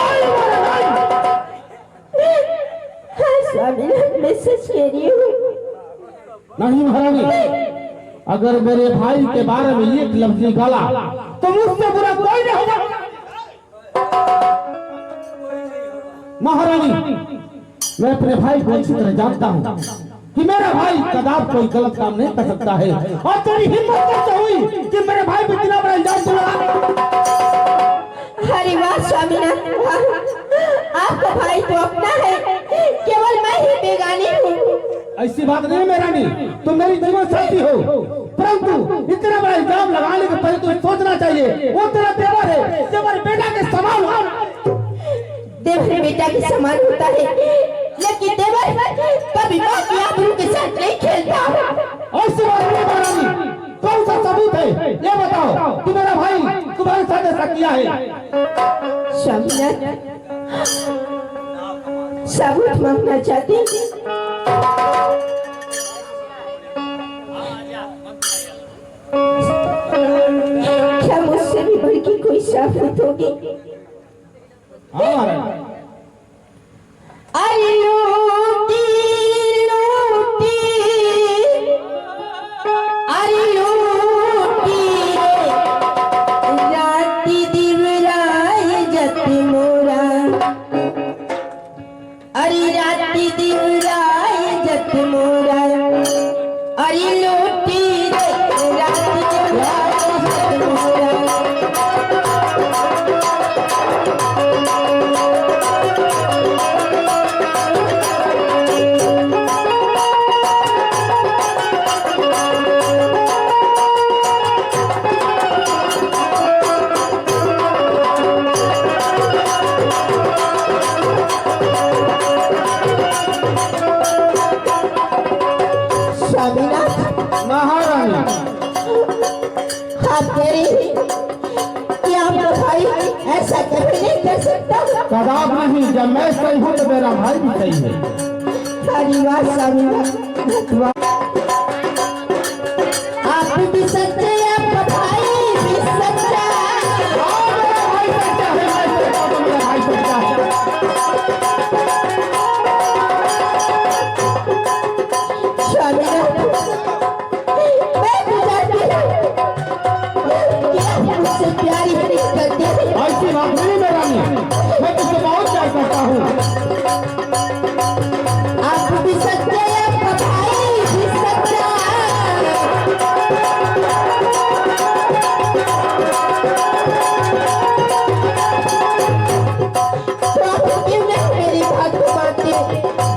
हाँ शामिना, मैं सच कह रही हूँ। नहीं महारानी, अगर मेरे भाई के बारे में एक लफ्ज निकाला तो मुझसे बुरा कोई नहीं होगा। महारानी, मैं अपने भाई को अच्छी तरह जानता हूँ कि मेरा भाई कदाप कोई गलत काम नहीं कर सकता है, और तेरी हिम्मत कैसे हुई कि मेरे भाई पे इतना बड़ा इल्जाम लगाया? अरे वाह शामिना, आपका भाई तो अपना है, केवल मैं ही बेगानी हूँ। ऐसी बात नहीं मेरा रानी, तुम मेरी जीवन साथी हो, परंतु इतना बड़ा इल्जाम लगाने के पहले तुम्हें सोचना चाहिए। वो तेरा देवर है, देवर बेटा के समान हो। देवर बेटा के समान होता है, लेकिन देवर कभी मां की आबरू के साथ नहीं खेलता। ऐसी बात नहीं महारानी, कौन सा सबूत है ये बताओ कि मेरा भाई तुम्हारे साथ ऐसा किया है? शामिना, सबूत मांगना चाहती हूँ। क्या मुझसे भी बढ़ के कोई सबूत होगी? हाँ महारानी। अरे लूटी लूटी, अरे लूटी राती दिवराय जत मोरा, अरे राती दिवराय जत मोरा, अरे लूटी राती दिवराय जत मोरा। महारानी, आप कह रही हैं कि आपका भाई ऐसा कभी नहीं कर सकता। कदाप नहीं, जब मैं सही हूँ तो मेरा भाई भी सही है। हरी बात शामिना, आप भी सच्चे, आपका भाई भी सच्चा। मेरा भाई सच्चा है, मैं सच्चा हूँ तो मेरा भाई सच्चा है। शामिना, मैं तो जानती हूँ कि आप मुझसे प्यार ही नहीं करते हैं। ऐसी बात नहीं मेरा रानी, मैं तुझसे बहुत प्यार करता हूँ। आप भी सच्चे, आपका भाई भी सच्चा। तो आप क्यों नहीं मेरी बात को मानते?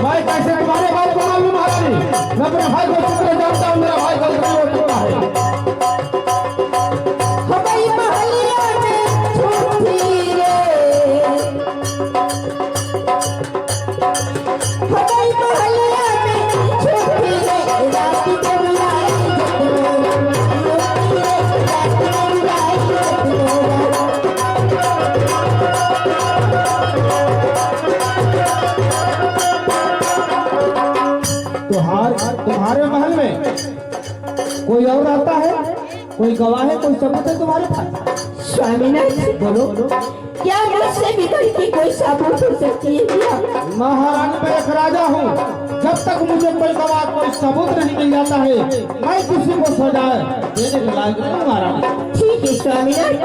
मैं कैसे तुम्हारे बात को मालूम महारानी? मैं अपने भाई को अच्छी तरह जानता हूँ, मेरा भाई गलत नहीं हो सकता है। हमारी महलिया में झूठी रे, हमारी महलिया में झूठी रे, रात को बुलाई जत मोरा, रात को बुलाई जत मोरा। तुम्हारे महल में कोई और आता है? कोई गवाह है, कोई सबूत है तुम्हारे पास? स्वामीनाथ बोलो। क्या मुझसे बिगड़ की कोई साबुत हो सकती है क्या? महारानी, मैं एक राजा हूँ, जब तक मुझे कोई गवाह कोई सबूत नहीं मिल जाता है मैं किसी को सजाए देने के लायक नहीं महारानी। ठीक है स्वामीनाथ,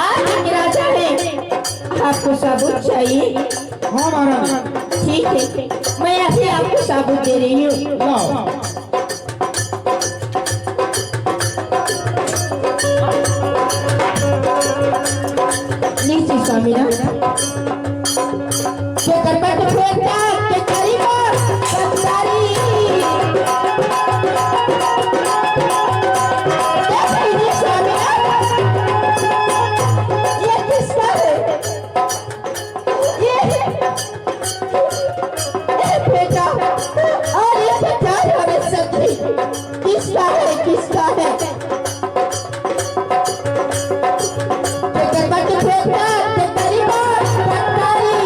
आप एक राजा हैं, आपको साबुत चाहिए? हाँ महारानी। ठीक है, मैं अभी आपको साबुत दे रही हूँ। लाओ। लीजिए स्वामीनाथ। करपट फेंकता के करीबा संसारी, लीजिए स्वामीनाथ। ये किसका है? ये बेटा, और ये बेटा हमें सच्ची किसका है? किसका है? करपट फेंकता के करीबा संसारी,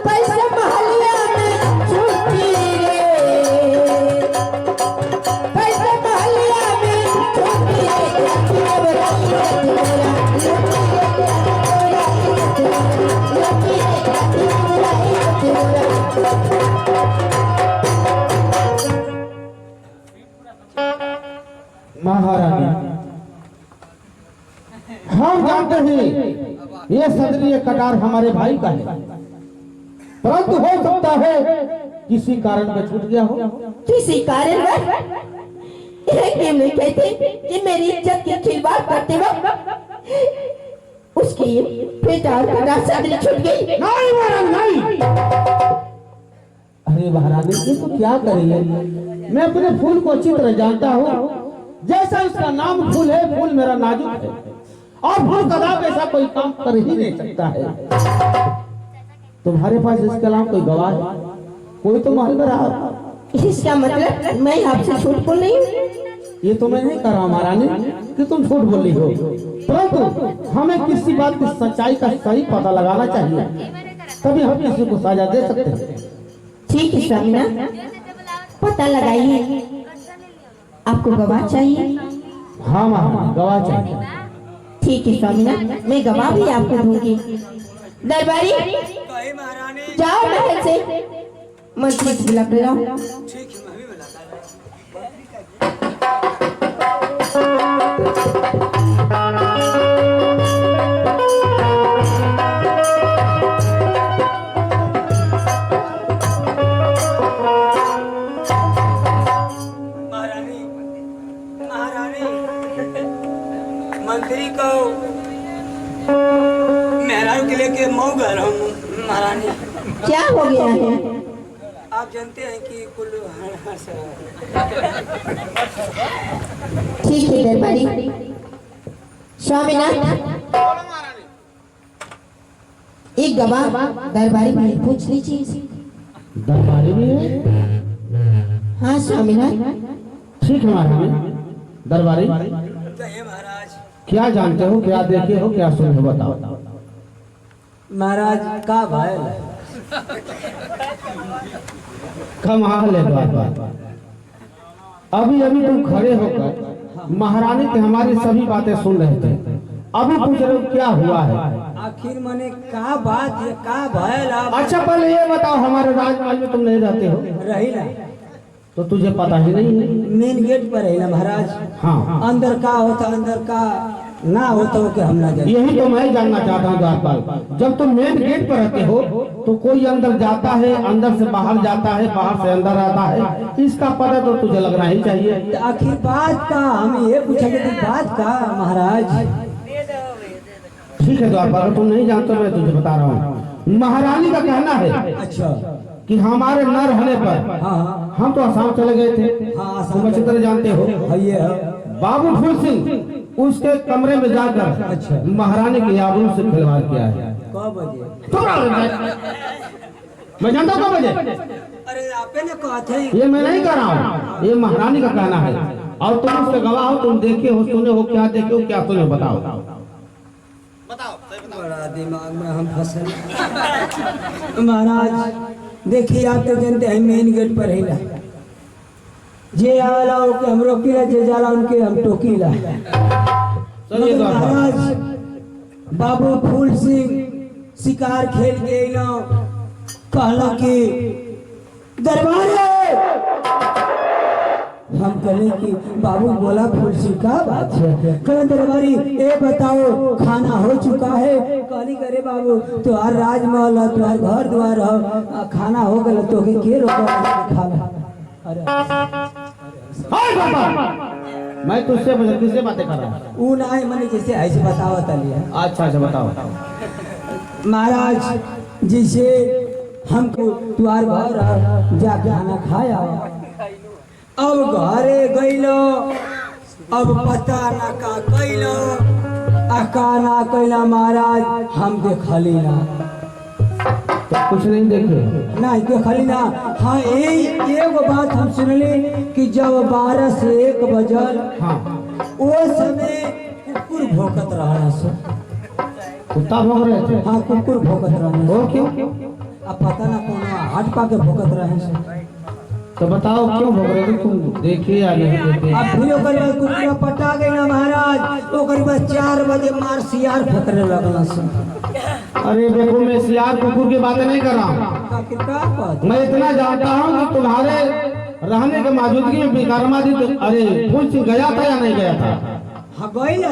पैसे महलिया में छुट्टी रे, पैसे महलिया में छुट्टी महारानी, हम जानते हैं ये सदरी ये कटार हमारे भाई का है, परंतु हो सकता है किसी कारण में छूट गया हो। किसी कारण ये क्यों नहीं कहते कि मेरी इज्जत की खिलवाड़ करते वक्त उसकी बेटा और कटा सदरी छूट गई? नहीं महारानी, नहीं। अरे महारानी, ये तो क्या करिए, मैं अपने फूल को अच्छी तरह जानता हूँ। जैसा उसका नाम फूल है, फूल मेरा नाजुक है, और फूल कदाप ऐसा कोई काम कर ही नहीं सकता है। तुम्हारे पास इसके अलावा कोई गवाह है? कोई तो महल में रहा। इसका मतलब मैं आपसे झूठ बोल रही हूँ? ये तो मैं नहीं कर रहा महारानी कि तुम झूठ बोल रही हो, परंतु हमें किसी बात की सच्चाई का सही पता लगाना चाहिए, तभी हम किसी को सजा दे सकते हैं। ठीक है स्वामीनाथ, पता लगाइए। आपको गवाह चाहिए? हाँ महारानी, गवाह चाहिए। ठीक है स्वामीनाथ, मैं गवाह भी आपको दूंगी। दरबारी कही महारानी। जाओ महल से मंत्री से बुला कर लाओ। ठीक है, मैं भी बुलाता महारानी। महारानी, मंत्री को मेहरारू के लेके मऊ गए हूँ महारानी। क्या हो गया है? आप जानते हैं कि कुल्लू ठीक है दरबारी। स्वामीनाथ, एक गवाह दरबारी भाई पूछ लीजिए इसे। दरबारी भी है? हाँ स्वामीनाथ। ठीक है महारानी। दरबारी, कहिए महाराज। क्या जानते हो, क्या देखे हो, क्या सुने हो, बताओ। महाराज का भाई कमाल है बाबा। अभी अभी तुम खड़े होकर महारानी की हमारी सभी बातें सुन रहे थे, अभी पूछ रहे हो क्या हुआ है? आखिर मने का बात है, का भयल आप अच्छा पहले ये बताओ, हमारे राजमहल में तुम नहीं रहते हो रही ना? तो तुझे पता ही नहीं है? मेन गेट पर है ना महाराज। हाँ, अंदर का होता, अंदर का ना होता हो कि हम ना जाए। यही तो मैं जानना चाहता हूँ द्वारपाल। जब तुम मेन गेट पर रहते हो तो कोई अंदर जाता है, अंदर से बाहर जाता है, बाहर से अंदर आता है, इसका पता तो तुझे लगना ही चाहिए। तो आखिर बात का हम ये पूछेंगे कि बात का महाराज। ठीक है द्वारपाल, तुम नहीं जानते, मैं तुझे बता रहा हूँ। महारानी का कहना है अच्छा। कि हमारे न रहने पर हाँ हम तो आसाम चले गए थे, हाँ, तुम अच्छी तरह जानते हो। ये है। बाबू फूल सिंह उसके कमरे में जाकर अच्छा। महारानी के आबरू से खिलवाड़ किया है। कब बजे? मैं जानता हूँ कब बजे। अरे आपने ने कहा था ये मैं नहीं कर रहा हूँ, ये महारानी का कहना है, और तुम उसके गवाह हो, तुम देखे हो, सुने हो, क्या देखे हो, क्या सुने, बताओ। बड़ा दिमाग में हम फसल। महाराज देखिए, आप तो जानते हैं मेन गेट पर हिला जे आला ओके हम रोकीला, जे जाला उनके हम टोकीला। चलिए मगर महाराज बाबू फूल सिंह शिकार खेल के कहला कि दरबार हम कहे कि बाबू बोला फूल सिंह का बात है। कहे दरबारी ए बताओ खाना हो चुका है? कहली करे बाबू तुम्हार राजमहल है, तुम्हार घर द्वार है, खाना हो गया तो के रोका खाना। अरे हाय बाबा, मैं तुझसे किससे बातें कर रहा हूँ? ऊ ना है मैंने जैसे ऐसे बताओ तलिया। अच्छा अच्छा बताओ। महाराज जैसे हमको तुम्हार घर जा खाना खाया, अब घरे गईलो, अब पता ना का कैलो, का ना कैला महाराज हम देखली ना, तो कुछ नहीं देखे? नहीं देखली ना। हाँ एगो बात हम सुनली कि जब 12 से 1 बजल, हाँ, वो समय कुकुर भौंकत रहा सो। कुत्ता भौंक रहे थे? हाँ कुकुर भौंकत रहे। वो क्यों? अब पता ना कौन हट पा के भौंकत रहे सो। तो बताओ क्यों भौंक रहे थे? तुम देखे या नहीं देखे? अब फिर ओकर बाद कुकुरा पटा गई ना महाराज, ओकर बाद 4 बजे मार सियार फेंकने लगला सो। अरे देखो, मैं सियार कुकुर की बातें नहीं कर रहा हूँ। मैं इतना जानता हूँ कि तुम्हारे रहने के मौजूदगी में विक्रमादित्य, अरे फूल सिंह गया था या नहीं गया था? हाँ गईला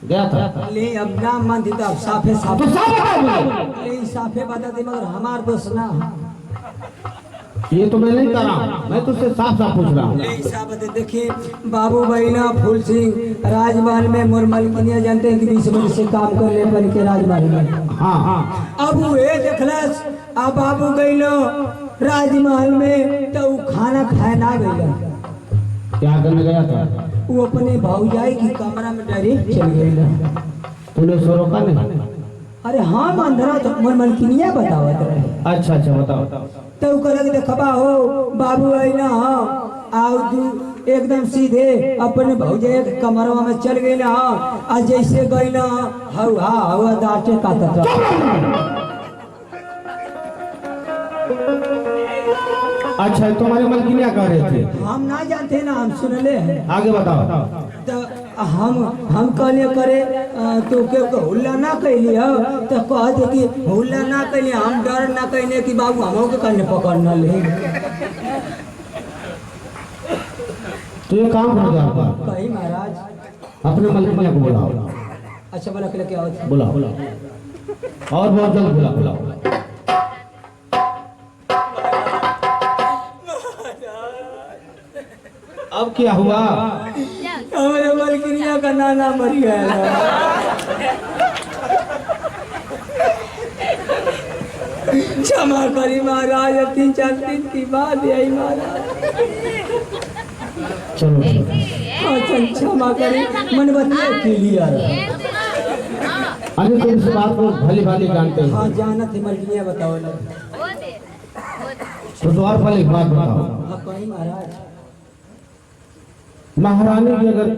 गया था। ले अब नाम मान देता, अब साफे तो साफे सब बताओ मुझे। ले साफे बता दे, मगर हमार दोस्त ना। ये तो मैं नहीं कर रहा हूँ, मैं तुझसे साफ साफ पूछ रहा हूँ। ले साफ देखिए बाबू बहिना फूल सिंह राजमहल में मोर मलकिनिया जानते हैं कि 20 बजे से काम कर ले बन के राजमहल में। हाँ हाँ। अब वो देखलस अब बाबू गईलो राजमहल में, तो वो खाना खाए ना गईला। क्या करने गया था? वो अपने भौजाई की कमरा में डायरेक्ट चल गईला। तूने उसको रोका नहीं? अरे हाँ अंधरा तो मोर मलकिनिया बतावत रहे। अच्छा अच्छा बताओ। तो कहलक देखबा हो बाबू आई ना आओ तू एकदम सीधे अपने भौजाई के कमरवा में चल गई ना, आ जैसे गई ना हवा हवा दाटे काटत। अच्छा, तुम्हारे मलकिनिया कह रहे थे? हम ना जानते ना, हम सुनले हैं। आगे बताओ। तो हम कहले करे तो के हुल्ला ना कैली हो, तो कहते कि हुल्ला ना कैली, हम डर ना कैले कि बाबू हमो के कन्ने पकड़ना ले। तो ये काम कर दिया आपका? कही महाराज अपने मलकिनिया को बुलाओ। अच्छा बोला के क्या होता? बुलाओ बुलाओ, और बहुत जल्द बुलाओ बुलाओ। अब क्या हुआ? हमारे मलकिनिया का नाना मर गया। क्षमा करी महाराज, 3-4 दिन की बात यही महाराज। चलो अच्छा क्षमा करी, मन बतिया क्लियर। अरे तुम इस बात को भली भाली जानते हो। हाँ जाना थे मलकिनिया बताओ ना। तो और पहले एक बात बताओ, हाँ कहीं महाराज महारानी की अगर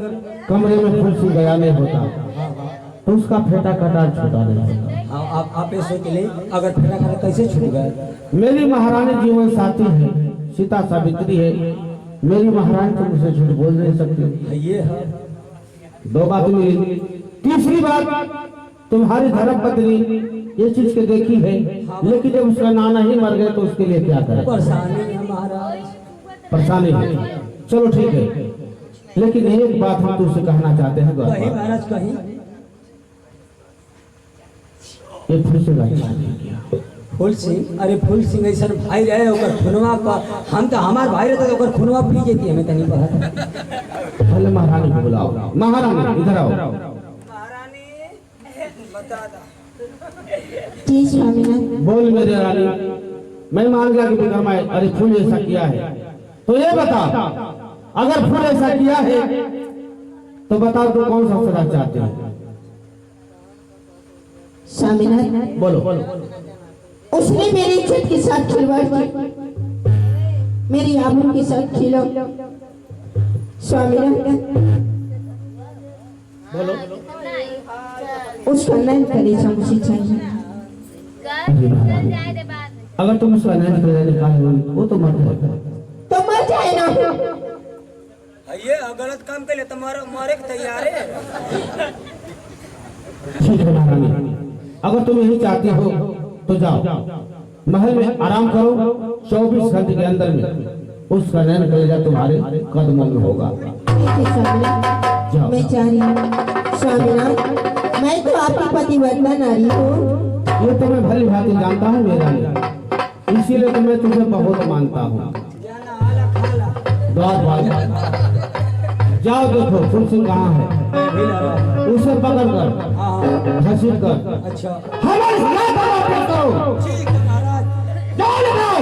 कमरे में फूल सिंह गया नहीं होता तो उसका फेटा कटार छूटा नहीं होता। हाँ आप ऐसे के लिए अगर फेटा खड़ा कैसे छूट गए? मेरी महारानी जीवन साथी है, सीता सावित्री है। मेरी महारानी तो मुझसे झूठ बोल नहीं सकती। ये है 2 बात मिली। तीसरी बात, तुम्हारी धर्मपत्नी ये चीज के देखी है, लेकिन जब उसका नाना ही मर गए तो उसके लिए क्या करें? परेशानी है महाराज। परेशानी है। चलो ठीक है, लेकिन एक बात हम तुझसे कहना चाहते हैं। कहीं महाराज कहीं ये फूल सिंह अच्छा नहीं किया। फूल सिंह, अरे फूल सिंह ऐसा भाई रहे ओकर खुनवा का, हम तो हमार भाई रहता तो ओकर खुनवा पी जेती, हमें तनी पता। पहले महारानी को बुलाओ। महारानी इधर आओ। महारानी बता दा। जी स्वामीनाथ। बोल मेरे रानी, मैं मान गया कि विक्रमा अरे फूल ऐसा किया है, तो ये बता अगर फूल ऐसा किया है तो बताओ तो कौन सा सजा चाहते हैं? स्वामीनाथ, बोलो। उसने मेरी इज्जत के साथ खिलवाड़ की, मेरी आबरू के साथ खिलो। स्वामीनाथ, बोलो। उसका नैन कलेजा मुझे चाहिए। अरे महारानी, अगर तुम उसका नैन कलेजा निकालोगी वो तो मर जाएगा। तो मर जाए ना। ये गलत काम के लिए तुम्हारा मारे के तैयार है। ठीक है महारानी, अगर तुम यही चाहती हो तो जाओ महल में आराम करो। 24 घंटे के अंदर में उसका नैन कलेजा तुम्हारे कदमों में होगा। ठीक है स्वामीनाथ, मैं चाह रही हूँ। स्वामीनाथ, मैं तो आपकी पतिव्रता नारी हूँ। ये तो मैं भली भांति जानता हूँ मेरा, इसीलिए तो मैं तुम्हें बहुत मानता हूँ। द्वार बाज जाओ, देखो फुलसिंह कहाँ है, उसे पकड़ कर घसीट कर अच्छा हमारे साथ वापस करो। ठीक है महाराज। जाओ लगाओ।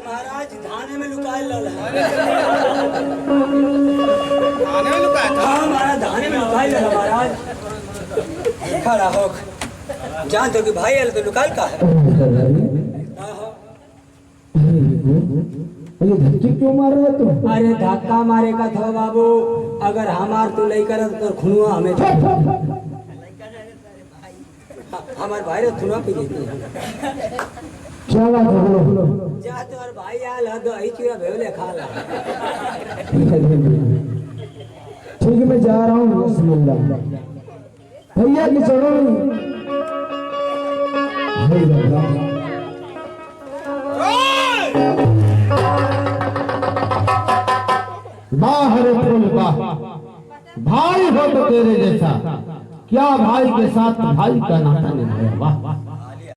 महाराज धाने में लुकाए लल है। आने में लुका था। हाँ महाराज धाने में लुकाए लल महाराज। खड़ा हो जान तो कि भाई आल तो लुकाल का है। ये धक्के क्यों मार रहे हो तुम? अरे धक्का मारे का था बाबू, अगर हमार तू नहीं करत तो खुनुआ हमें हमार भाई रे खुनुआ पी देती है। क्या बात है, बोलो। जा तो और भाई आल है तो आई चूया भेवले खा ला। ठीक है, मैं जा रहा हूँ। बिस्मिल्लाह। भैया की चढ़ो। बाहर फूल बाह, भाई हो तो तेरे जैसा, क्या भाई के साथ भाई का नाता निभाया। वाह